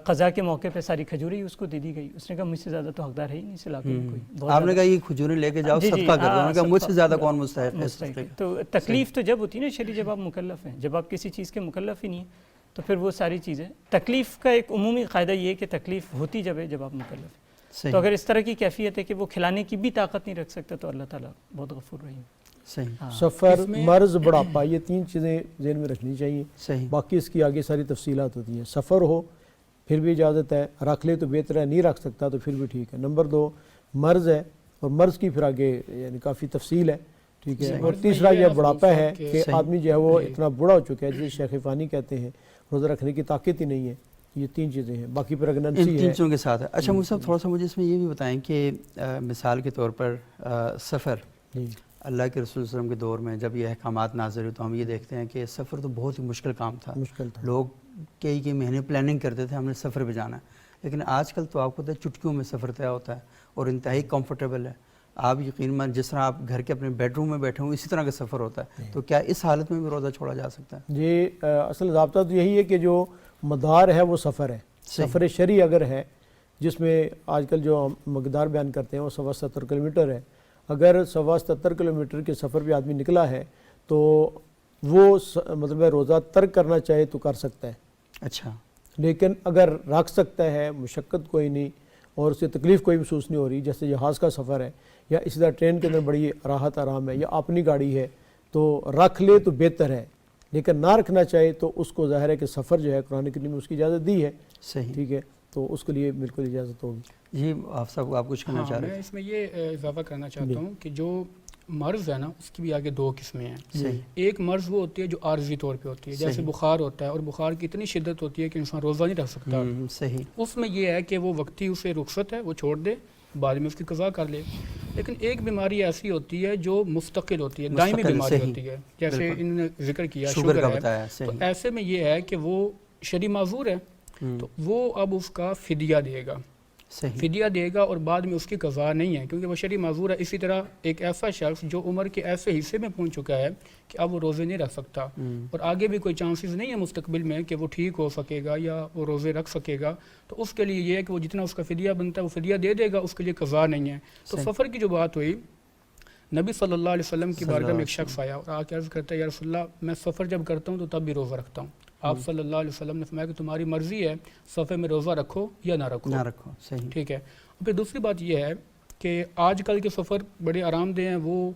قضا کے موقع پہ ساری کھجوریں اس کو دے دی گئی. اس نے کہا مجھ سے زیادہ تو حقدار ہے ہی نہیں اس علاقے میں کوئی. آپ نے کہا یہ کھجوریں لے کے جاؤ صدقہ کر دو. انہوں نے کہا مجھ سے زیادہ کون مستحق ہے. تو تکلیف تو جب ہوتی ہے نا شریع، جب آپ مکلف ہیں، جب آپ کسی چیز کے مکلف ہی نہیں ہیں تو پھر وہ ساری چیزیں تکلیف کا ایک عمومی قاعدہ یہ ہے کہ تکلیف ہوتی جب ہے جب آپ مکلف ہیں. تو اگر اس طرح کی کیفیت ہے کہ وہ کھلانے کی بھی طاقت نہیں رکھ سکتا تو اللہ تعالیٰ بہت غفور رحیم. صحیح. سفر، مرض، بڑھاپا، یہ 3 چیزیں ذہن میں رکھنی چاہیے. صحیح. باقی اس کی آگے ساری تفصیلات ہوتی ہیں. سفر ہو پھر بھی اجازت ہے، رکھ لے تو بہتر ہے، نہیں رکھ سکتا تو پھر بھی ٹھیک ہے. نمبر 2 مرض ہے، اور مرض کی پھر آگے یعنی کافی تفصیل ہے. ٹھیک ہے. اور تیسرا یہ بڑھاپا ہے کہ آدمی جو ہے وہ اتنا بوڑھا ہو چکا ہے جسے شیخ فانی کہتے ہیں، روزہ رکھنے کی طاقت ہی نہیں ہے. یہ 3 چیزیں ہیں. باقی پریگننسی ہے. ان 3 چیزوں کے ساتھ ہے. اچھا مجھے صاحب تھوڑا سا مجھے اس میں یہ بھی بتائیں کہ مثال کے طور پر سفر، اللہ کے رسول صلی اللہ علیہ وسلم کے دور میں جب یہ احکامات نازل ہوئے تو ہم یہ دیکھتے ہیں کہ سفر تو بہت ہی مشکل کام تھا. لوگ کئی مہینے پلاننگ کرتے تھے ہم نے سفر پہ جانا ہے. لیکن آج کل تو آپ کو پتہ ہے چٹکیوں میں سفر طے ہوتا ہے اور انتہائی کمفرٹیبل ہے. آپ یقین مان جس طرح آپ گھر کے اپنے بیڈ روم میں بیٹھے ہوں اسی طرح کا سفر ہوتا ہے. تو کیا اس حالت میں بھی روزہ چھوڑا جا سکتا ہے؟ جی اصل ضابطہ تو یہی ہے کہ جو مدار ہے وہ سفر ہے. سفر شرعی اگر ہے جس میں آج کل جو مقدار بیان کرتے ہیں وہ 77 کلومیٹر ہے. اگر 77 کلومیٹر کے سفر پہ آدمی نکلا ہے تو وہ مطلب روزہ ترک کرنا چاہے تو کر سکتا ہے. اچھا. لیکن اگر رکھ سکتا ہے، مشقت کوئی نہیں اور اسے تکلیف کوئی محسوس نہیں ہو رہی، جیسے جہاز کا سفر ہے یا اسی طرح ٹرین کے اندر بڑی راحت آرام ہے یا اپنی گاڑی ہے، تو رکھ لے تو بہتر ہے. لیکن نہ رکھنا چاہے تو اس کو ظاہر ہے کہ سفر جو ہے قرآن کریم میں اس کی اجازت دی ہے. صحیح. ٹھیک ہے. تو اس کے لیے بالکل اجازت ہوگی. جی آپ صاحب آپ کچھ کہنا چاہ رہے ہیں؟ میں اس میں یہ اضافہ کرنا چاہتا ہوں کہ جو مرض ہے نا اس کی بھی آگے 2 قسمیں ہیں. ایک مرض وہ ہوتی ہے جو عارضی طور پہ ہوتی ہے، جیسے بخار ہوتا ہے اور بخار کی اتنی شدت ہوتی ہے کہ انسان روزہ نہیں رکھ سکتا. صحیح. اس میں یہ ہے کہ وہ وقتی اسے رخصت ہے وہ چھوڑ دے، بعد میں اس کی قضا کر لے. لیکن ایک بیماری ایسی ہوتی ہے جو مستقل ہوتی ہے، دائمی بیماری ہوتی ہے، جیسے انہوں نے ذکر کیا شوگر ہے. تو ایسے میں یہ ہے کہ وہ شرعی معذور ہے تو وہ اب اس کا فدیہ دے گا. فدیہ دے گا اور بعد میں اس کی قضا نہیں ہے کیونکہ وہ شرعی معذور ہے. اسی طرح ایک ایسا شخص جو عمر کے ایسے حصے میں پہنچ چکا ہے کہ اب وہ روزے نہیں رکھ سکتا اور آگے بھی کوئی چانسز نہیں ہے مستقبل میں کہ وہ ٹھیک ہو سکے گا یا وہ روزے رکھ سکے گا، تو اس کے لیے یہ ہے کہ وہ جتنا اس کا فدیہ بنتا ہے وہ فدیہ دے دے گا، اس کے لیے قضا نہیں ہے. تو سفر کی جو بات ہوئی، نبی صلی اللہ علیہ وسلم کی بارگاہ میں ایک شخص آیا اور آ کے عرض کرتا ہے یا رسول اللہ میں سفر جب کرتا ہوں تو تب بھی روزہ رکھتا ہوں. آپ صلی اللہ علیہ وسلم نے فرمایا کہ تمہاری مرضی ہے سفر میں روزہ رکھو یا نہ رکھو. صحیح. ٹھیک ہے. اور پھر دوسری بات یہ ہے کہ آج کل کے سفر بڑے آرام دہ ہیں، وہ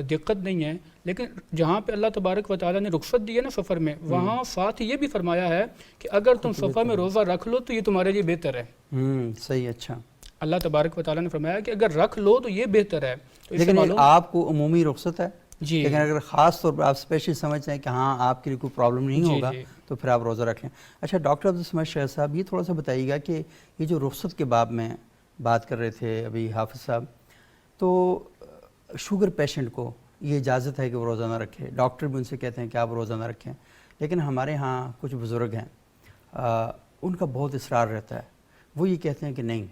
دقت نہیں ہے، لیکن جہاں پہ اللہ تبارک و تعالیٰ نے رخصت دی ہے نا سفر میں، وہاں ساتھ یہ بھی فرمایا ہے کہ اگر تم سفر میں روزہ رکھ لو تو یہ تمہارے لیے بہتر ہے. صحیح. اچھا. اللہ تبارک و تعالیٰ نے فرمایا کہ اگر رکھ لو تو یہ بہتر ہے. لیکن آپ کو عمومی رخصت ہے جی، لیکن اگر خاص طور پر آپ اسپیشلی سمجھتے ہیں کہ ہاں آپ کے لیے کوئی پرابلم نہیں ہوگا تو پھر آپ روزہ رکھ لیں. اچھا ڈاکٹر عبدالصمد شیخ صاحب یہ تھوڑا سا بتائیے گا کہ یہ جو رخصت کے باب میں بات کر رہے تھے ابھی حافظ صاحب، تو شوگر پیشنٹ کو یہ اجازت ہے کہ وہ روزہ نہ رکھے، ڈاکٹر بھی ان سے کہتے ہیں کہ آپ روزہ نہ رکھیں، لیکن ہمارے ہاں کچھ بزرگ ہیں ان کا بہت اصرار رہتا ہے، وہ یہ کہتے ہیں کہ نہیں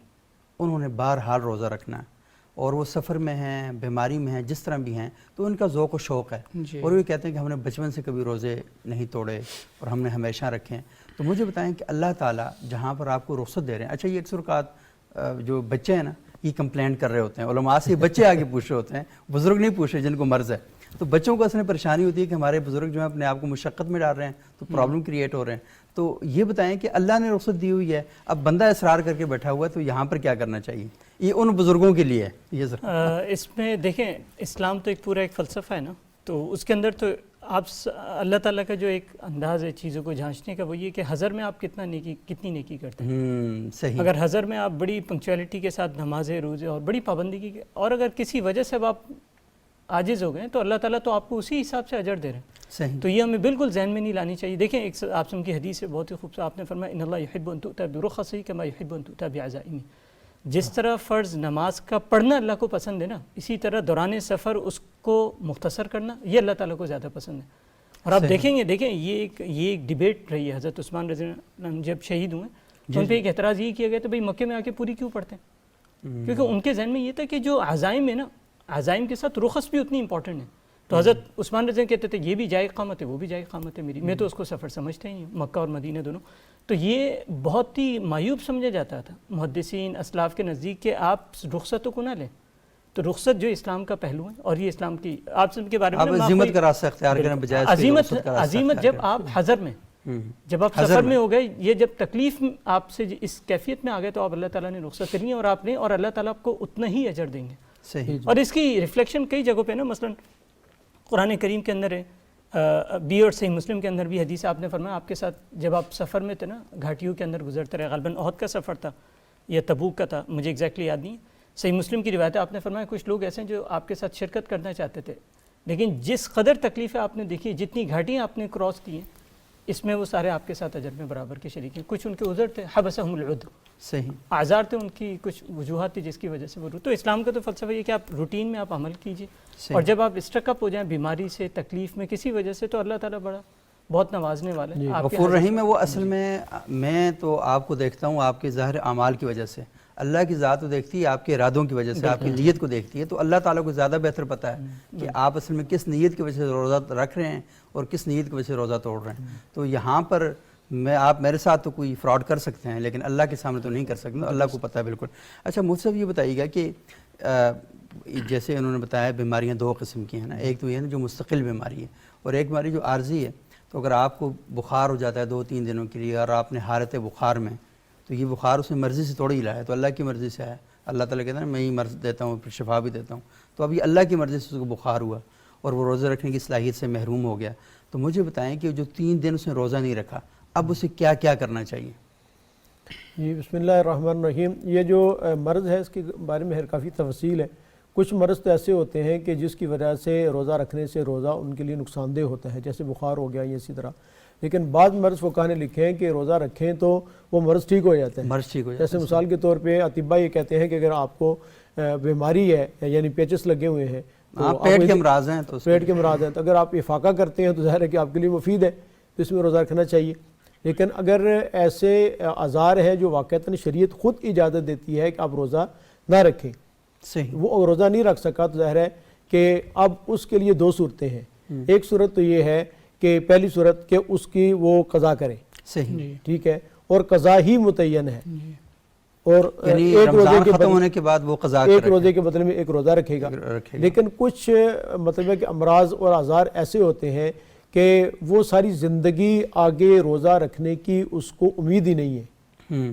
انہوں نے بہرحال روزہ رکھنا ہے اور وہ سفر میں ہیں، بیماری میں ہیں، جس طرح بھی ہیں، تو ان کا ذوق و شوق ہے اور وہ کہتے ہیں کہ ہم نے بچپن سے کبھی روزے نہیں توڑے اور ہم نے ہمیشہ رکھیں. تو مجھے بتائیں کہ اللہ تعالیٰ جہاں پر آپ کو رخصت دے رہے ہیں، اچھا یہ اکثر اوقات جو بچے ہیں نا یہ کمپلینٹ کر رہے ہوتے ہیں، علماء سے بچے آگے پوچھ رہے ہوتے ہیں، بزرگ نہیں پوچھ رہے جن کو مرض ہے. تو بچوں کو اصل پریشانی ہوتی ہے کہ ہمارے بزرگ جو ہیں اپنے آپ کو مشقت میں ڈال رہے ہیں تو پرابلم کریٹ ہو رہے ہیں. تو یہ بتائیں کہ اللہ نے رخصت دی ہوئی ہے، اب بندہ اصرار کر کے بیٹھا ہوا ہے تو یہاں پر کیا کرنا چاہیے؟ یہ ان بزرگوں کے لیے ہے. یہ اس میں دیکھیں اسلام تو ایک پورا ایک فلسفہ ہے نا، تو اس کے اندر تو آپ اللہ تعالیٰ کا جو ایک انداز ہے چیزوں کو جھانچنے کا وہ یہ کہ حضر میں آپ کتنی نیکی کرتے ہیں. صحیح. اگر حضر میں آپ بڑی پنکچولیٹی کے ساتھ نمازیں روزے اور بڑی پابندی کی، اور اگر کسی وجہ سے اب آپ عاجز ہو گئے تو اللہ تعالیٰ تو آپ کو اسی حساب سے اجر دے رہے ہیں. صحیح. تو یہ ہمیں بالکل ذہن میں نہیں لانی چاہیے. دیکھیں ایک آپ سے کی حدیث ہے بہت ہی خوبصورت، آپ نے فرمایا ان اللہ یحب ان تؤتی برخصہ کما یحب ان تؤتی بعزائمہ. جس طرح فرض نماز کا پڑھنا اللہ کو پسند ہے نا، اسی طرح دوران سفر اس کو مختصر کرنا یہ اللہ تعالیٰ کو زیادہ پسند ہے. اور آپ دیکھیں یہ ایک ڈیبیٹ رہی ہے. حضرت عثمان رضی اللہ عنہ جب شہید ہوئے تو ان پہ ایک اعتراض یہ کیا گیا تو بھائی مکے میں آ کے پوری کیوں پڑھتے ہیں؟ کیونکہ ان کے ذہن میں یہ تھا کہ جو عزائم ہے نا، عزائم کے ساتھ رخص بھی اتنی امپورٹنٹ ہے. تو حضرت عثمان رضی اللہ کہتے تھے یہ بھی جائے اقامت ہے وہ بھی جائے اقامت ہے میری، میں تو اس کو سفر سمجھتا ہی ہوں، مکہ اور مدینہ دونوں. تو یہ بہت ہی معیوب سمجھا جاتا تھا محدثین اسلاف کے نزدیک کہ آپ رخصتوں کو نہ لیں. تو رخصت جو اسلام کا پہلو ہے اور یہ اسلام کی آپ سب کے بارے میں عزیمت کا راستہ اختیار کریں بجائے عزیمت جب آپ حضر میں جب آپ سفر میں ہو گئے، یہ جب تکلیف آپ سے اس کیفیت میں آ گئے تو آپ اللہ تعالیٰ نے رخصت کرنی ہے اور آپ نے، اور اللہ تعالیٰ آپ کو اتنا ہی اجر دیں گے. صحیح. اور اس کی ریفلیکشن کئی جگہوں پہ نا، مثلا قرآن کریم کے اندر ہے، اور صحیح مسلم کے اندر بھی حدیث آپ نے فرمایا آپ کے ساتھ جب آپ سفر میں تھے نا، گھاٹیوں کے اندر گزرتے رہے، غالباً احد کا سفر تھا یا تبوک کا تھا، مجھے ایگزیکٹلی یاد نہیں. صحیح مسلم کی روایت ہے، آپ نے فرمایا کچھ لوگ ایسے ہیں جو آپ کے ساتھ شرکت کرنا چاہتے تھے، لیکن جس قدر تکلیفیں آپ نے دیکھی، جتنی گھاٹیاں آپ نے کراس کی ہیں، اس میں وہ سارے آپ کے ساتھ اجر میں برابر کے شریک ہیں. کچھ ان کے عذر تھے، حبسہم العذر، صحیح، اعذار تھے ان کی، کچھ وجوہات تھی جس کی وجہ سے وہ تو اسلام کا تو فلسفہ یہ کہ آپ روٹین میں آپ عمل کیجئے، اور جب آپ اسٹرک اپ ہو جائیں بیماری سے، تکلیف میں، کسی وجہ سے، تو اللہ تعالیٰ بہت نوازنے والا ہے. غفور رحیم ہے وہ. اصل میں تو آپ کو دیکھتا ہوں آپ کے ظاہر اعمال کی وجہ سے، اللہ کی ذات تو دیکھتی ہے آپ کے ارادوں کی وجہ سے، آپ کی نیت کو دیکھتی ہے. تو اللہ تعالیٰ کو زیادہ بہتر پتہ ہے کہ آپ اصل میں کس نیت کی وجہ سے روزہ رکھ رہے ہیں اور کس نیت کی وجہ سے روزہ توڑ رہے ہیں. تو یہاں پر آپ میرے ساتھ تو کوئی فراڈ کر سکتے ہیں لیکن اللہ کے سامنے تو نہیں کر سکتے، اللہ کو پتہ ہے بالکل. اچھا مجھ سے یہ بتائیے گا کہ جیسے انہوں نے بتایا بیماریاں دو قسم کی ہیں نا، ایک تو یہ ہے نا جو مستقل بیماری ہے، اور ایک بیماری جو عارضی ہے. تو اگر آپ کو بخار ہو جاتا ہے 2-3 دنوں کے لیے اور آپ نے حالت بخار میں، تو یہ بخار اس میں مرضی سے تھوڑی لایا ہے، تو اللہ کی مرضی سے ہے. اللہ تعالیٰ کہتا ہے میں ہی مرض دیتا ہوں پھر شفا بھی دیتا ہوں. تو اب یہ اللہ کی مرضی سے اس کو بخار ہوا اور وہ روزہ رکھنے کی صلاحیت سے محروم ہو گیا. تو مجھے بتائیں کہ جو 3 دن اس نے روزہ نہیں رکھا، اب اسے کیا کیا کرنا چاہیے؟ جی بسم اللہ الرحمن الرحیم. یہ جو مرض ہے اس کے بارے میں کافی تفصیل ہے. کچھ مرض تو ایسے ہوتے ہیں کہ جس کی وجہ سے روزہ رکھنے سے روزہ ان کے لیے نقصان دہ ہوتا ہے، جیسے بخار ہو گیا یا اسی طرح. لیکن بعض مرض فقہاء نے لکھے ہیں کہ روزہ رکھیں تو وہ مرض ٹھیک ہو جاتا ہے. مرض ٹھیک ہو جاتا ہے. جیسے مثال کے طور پہ اطباء یہ کہتے ہیں کہ اگر آپ کو بیماری ہے یعنی پیچس لگے ہوئے ہیں، پیٹ کے امراض ہیں، تو پیٹ کے امراض ہیں، تو اگر آپ افاقہ کرتے ہیں تو ظاہر ہے کہ آپ کے لیے مفید ہے، تو اس میں روزہ رکھنا چاہیے. لیکن اگر ایسے اعذار ہیں جو واقعتاً شریعت خود اجازت دیتی ہے کہ آپ روزہ نہ رکھیں، صحیح، وہ روزہ نہیں رکھ سکا، تو ظاہر ہے کہ اب اس کے لیے 2 صورتیں ہیں. ایک صورت تو یہ ہے کہ پہلی صورت کہ اس کی وہ قضا کرے، صحیح، ٹھیک ہے، اور قضا ہی متعین ہے، اور یعنی ایک روزے رمضان کے ختم ہونے کے بعد وہ قضا ایک روزے کے بدلے میں ایک روزہ رکھے گا. لیکن کچھ مطلب ہے کہ امراض اور اعذار ایسے ہوتے ہیں کہ وہ ساری زندگی آگے روزہ رکھنے کی اس کو امید ہی نہیں ہے.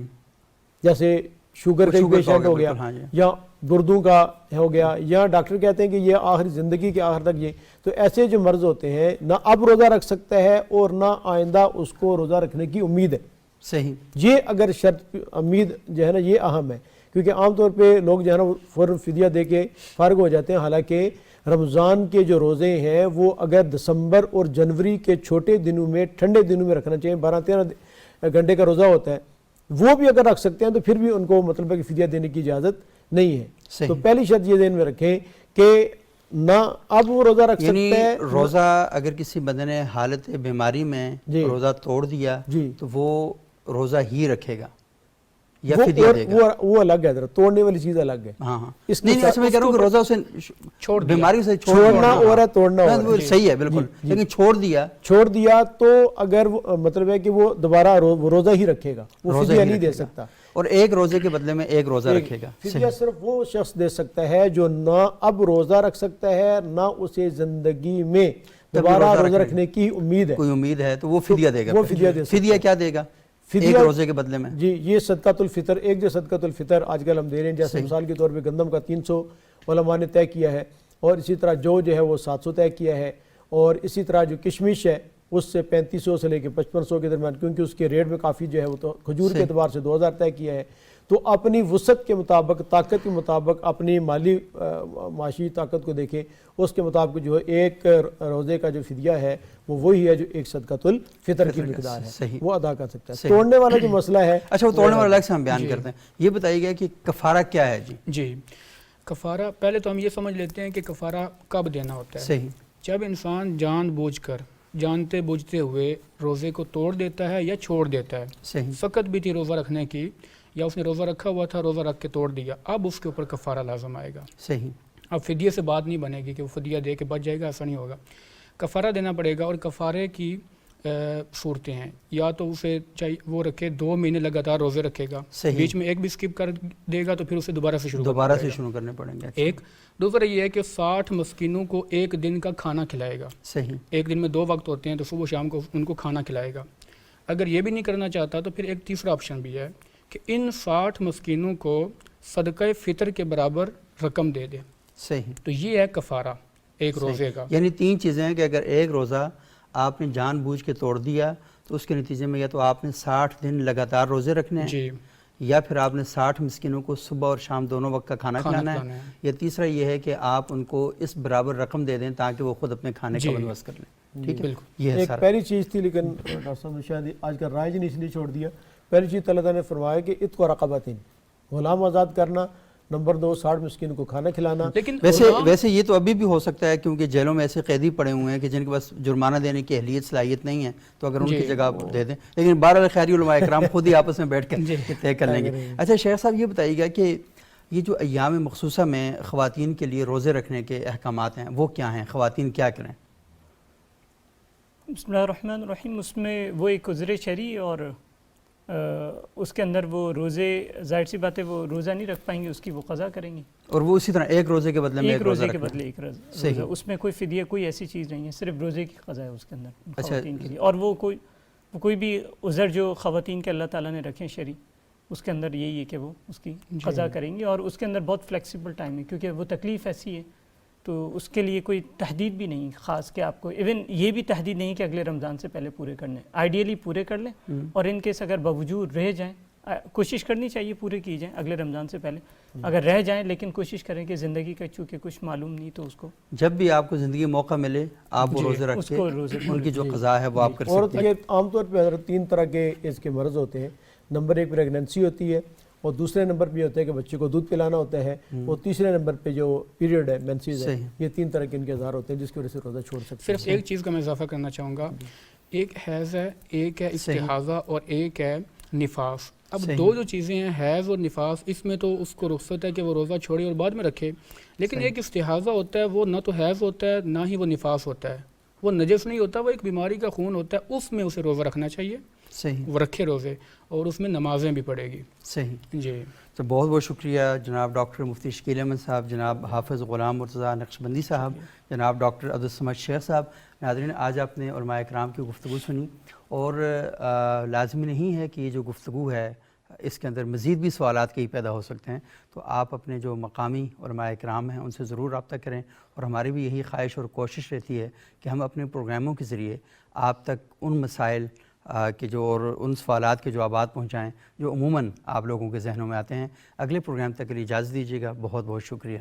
جیسے شوگر کا پیشنٹ ہو گیا، یا گردوں کا ہو گیا، یا ڈاکٹر کہتے ہیں کہ یہ آخری زندگی کے آخر تک یہ. تو ایسے جو مرض ہوتے ہیں نہ اب روزہ رکھ سکتا ہے اور نہ آئندہ اس کو روزہ رکھنے کی امید ہے. صحیح، یہ اگر شرط امید جو ہے نا یہ اہم ہے، کیونکہ عام طور پہ لوگ جو ہے نا فوراً فدیہ دے کے فارغ ہو جاتے ہیں. حالانکہ رمضان کے جو روزے ہیں وہ اگر دسمبر اور جنوری کے چھوٹے دنوں میں، ٹھنڈے دنوں میں رکھنا چاہیے. 12-13 گھنٹے کا روزہ ہوتا ہے، وہ بھی اگر رکھ سکتے ہیں تو پھر بھی ان کو مطلب ہے کہ فدیہ دینے کی اجازت نہیں ہے. تو پہلی شرط یہ ذہن میں رکھیں کہ نہ اب وہ روزہ رکھ یعنی سکتا ہے. روزہ اگر کسی بندے نے حالت بیماری میں روزہ توڑ دیا تو وہ روزہ ہی رکھے گا یا فدیہ دے گا؟ وہ الگ ہے، توڑنے والی چیز الگ ہے. ہاں نہیں ایسا میں کہہ رہا ہوں کہ روزہ اسے بیماری سے چھوڑنا اور ہے توڑنا اور ہے. صحیح ہے بالکل، لیکن چھوڑ دیا تو اگر مطلب ہے کہ وہ دوبارہ روزہ ہی رکھے گا، وہ فدیہ نہیں دے سکتا، اور ایک روزے کے بدلے میں ایک روزہ رکھے گا. فدیہ صرف وہ شخص دے سکتا ہے جو نہ اب روزہ رکھ سکتا ہے نہ اسے زندگی میں دوبارہ روزہ رکھنے کی امید ہے، کوئی امید ہے تو وہ فدیہ دے گا. وہ فدیہ دے سکتا ہے. فدیہ کیا دے گا ایک روزے کے بدلے میں؟ جی یہ صدقۃ الفطر، ایک جو صدقۃ الفطر آج کل ہم دے رہے ہیں، جیسے مثال کے طور پہ گندم کا 300 علماء نے طے کیا ہے، اور اسی طرح جو ہے وہ 700 طے کیا ہے، اور اسی طرح جو کشمش ہے اس سے 3500 سے لے کے 5500 کے درمیان، کیونکہ اس کے ریٹ میں کافی جو ہے وہ تو کھجور کے اعتبار سے 2000 طے کیا ہے. تو اپنی وسعت کے مطابق، طاقت کے مطابق، اپنی مالی معاشی طاقت کو دیکھیں، اس کے مطابق جو ہے ایک روزے کا جو فدیہ ہے وہ وہی ہے جو ایک صدقۃ الفطر کی مقدار ہے، وہ ادا کر سکتا ہے. توڑنے والا جو مسئلہ ہے، اچھا وہ توڑنے والا الگ سے ہم بیان کرتے ہیں. یہ بتائیے گا کہ کفارہ کیا ہے؟ جی کفارہ پہلے تو ہم یہ سمجھ لیتے ہیں کہ کفارہ کب دینا ہوتا ہے. صحیح، جب انسان جان بوجھ کر، جانتے بوجھتے ہوئے روزے کو توڑ دیتا ہے یا چھوڑ دیتا ہے. صحیح، سخت بھی تھی روزہ رکھنے کی، یا اس نے روزہ رکھا ہوا تھا، روزہ رکھ کے توڑ دیا، اب اس کے اوپر کفارہ لازم آئے گا. صحیح، اب فدیہ سے بات نہیں بنے گی کہ وہ فدیہ دے کے بچ جائے گا، ایسا نہیں ہوگا. کفارہ دینا پڑے گا، اور کفارے کی صورتیں ہیں. یا تو اسے چاہیے وہ رکھے 2 مہینے لگاتار روزے رکھے گا، بیچ میں ایک بھی اسکپ کر دے گا تو پھر اسے دوبارہ سے شروع کرنے پڑیں گے. ایک دوسرا یہ ہے کہ 60 مسکینوں کو ایک دن کا کھانا کھلائے گا. صحیح، ایک دن میں 2 وقت ہوتے ہیں تو صبح و شام کو ان کو کھانا کھلائے گا. اگر یہ بھی نہیں کرنا چاہتا تو پھر ایک تیسرا آپشن بھی ہے کہ ان 60 مسکینوں کو صدقہ فطر کے برابر رقم دے دے. صحیح. تو یہ ہے کفارہ ایک روزے کا. یعنی 3 چیزیں ہیں کہ اگر ایک روزہ آپ نے جان بوجھ کے توڑ دیا تو اس کے نتیجے میں یا تو آپ نے 60 دن لگاتار روزے رکھنے ہیں جی یا پھر آپ نے 60 مسکینوں کو صبح اور شام دونوں وقت کا کھانا کھلانا ہے, یا تیسرا یہ ہے کہ آپ ان کو اس برابر رقم دے دیں تاکہ وہ خود اپنے کھانے کا بندوبست کر لیں. ٹھیک ہے, یہ ہے ایک سارا. پہلی چیز تھی لیکن ڈاکٹر صاحب نے شاید آج کا رائج نے اس لیے چھوڑ دیا. پہلی چیز اللہ تعالیٰ نے فرمایا کہ اتق و رقبتین, غلام آزاد کرنا. نمبر 2 60 مسکین کو کھانا کھلانا. لیکن ویسے یہ تو ابھی بھی ہو سکتا ہے کیونکہ جیلوں میں ایسے قیدی پڑے ہوئے ہیں کہ جن کے پاس جرمانہ دینے کی اہلیت صلاحیت نہیں ہے, تو اگر ان کی جگہ آپ دے دیں. لیکن بہرحال خیری علماء اکرام خود ہی آپس میں بیٹھ کر طے کر لیں گے. اچھا شیخ صاحب یہ بتائیے گا کہ یہ جو ایام مخصوصہ میں خواتین کے لیے روزے رکھنے کے احکامات ہیں وہ کیا ہیں, خواتین کیا کریں؟ بسم اللہ الرحمن الرحیم. اس میں وہ ایک عذر شرعی اور اس کے اندر وہ روزے, ظاہر سی بات ہے وہ روزہ نہیں رکھ پائیں گے, اس کی وہ قضا کریں گے. اور وہ اسی طرح ایک روزے کے بدلے میں ایک روزے کے رکھنا. بدلے ایک روزہ. اس میں کوئی فدیہ کوئی ایسی چیز نہیں ہے, صرف روزے کی قضا ہے اس کے اندر خواتین کے لیے. اور وہ کوئی بھی عذر جو خواتین کے اللہ تعالیٰ نے رکھے شرعی, اس کے اندر یہی ہے کہ وہ اس کی قضا کریں گے. اور اس کے اندر بہت فلیکسیبل ٹائم ہے کیونکہ وہ تکلیف ایسی ہے تو اس کے لیے کوئی تحدید بھی نہیں خاص کہ آپ کو, ایون یہ بھی تحدید نہیں کہ اگلے رمضان سے پہلے پورے کرنے. آئیڈیلی پورے کر لیں, اور ان کیس اگر باوجود رہ جائیں, کوشش کرنی چاہیے پورے کی جائیں اگلے رمضان سے پہلے. اگر رہ جائیں لیکن کوشش کریں کہ زندگی کا چونکہ کچھ معلوم نہیں تو اس کو جب بھی آپ کو زندگی موقع ملے آپ وہ روزے رکھ کے ان کی جو قضا ہے وہ آپ کر سکتے ہیں. عورت کے عام طور پہ حضرت 3 طرح کے اس کے مرض ہوتے ہیں. نمبر 1 پریگننسی ہوتی ہے, اور دوسرے نمبر پہ یہ ہوتا ہے کہ بچے کو دودھ پلانا ہوتا ہے, اور تیسرے نمبر پہ جو پیریڈ ہے مینسیز ہے. یہ 3 طرح کے ان کے اظہار ہوتے ہیں جس کی وجہ سے روزہ چھوڑ سکتے ہیں. صرف ایک چیز کا میں اضافہ کرنا چاہوں گا, ایک حیض ہے, ایک ہے استحاضہ, اور ایک ہے نفاس. اب 2 جو چیزیں ہیں حیض اور نفاس, اس میں تو اس کو رخصت ہے کہ وہ روزہ چھوڑے اور بعد میں رکھے. لیکن ایک استحاضہ ہوتا ہے, وہ نہ تو حیض ہوتا ہے نہ ہی وہ نفاس ہوتا ہے, وہ نجس نہیں ہوتا, وہ ایک بیماری کا خون ہوتا ہے, اس میں اسے روزہ رکھنا چاہیے. صحیح, وہ رکھے روزے, اور اس میں نمازیں بھی پڑھے گی. صحیح جی. تو بہت بہت شکریہ جناب ڈاکٹر مفتی شکیل احمد صاحب, جناب حافظ غلام مرتضیٰ نقشبندی صاحب, جناب ڈاکٹر عبدالصمد شیخ صاحب. ناظرین, آج آپ نے علماء اکرام کی گفتگو سنی, اور لازمی نہیں ہے کہ یہ جو گفتگو ہے اس کے اندر مزید بھی سوالات کئی پیدا ہو سکتے ہیں, تو آپ اپنے جو مقامی علماء اکرام ہیں ان سے ضرور رابطہ کریں. اور ہماری بھی یہی خواہش اور کوشش رہتی ہے کہ ہم اپنے پروگراموں کے ذریعے آپ تک ان مسائل کہ جو اور ان سوالات کے جوابات پہنچائیں جو عموماً آپ لوگوں کے ذہنوں میں آتے ہیں. اگلے پروگرام تک کے لیے اجازت دیجیے گا. بہت بہت شکریہ.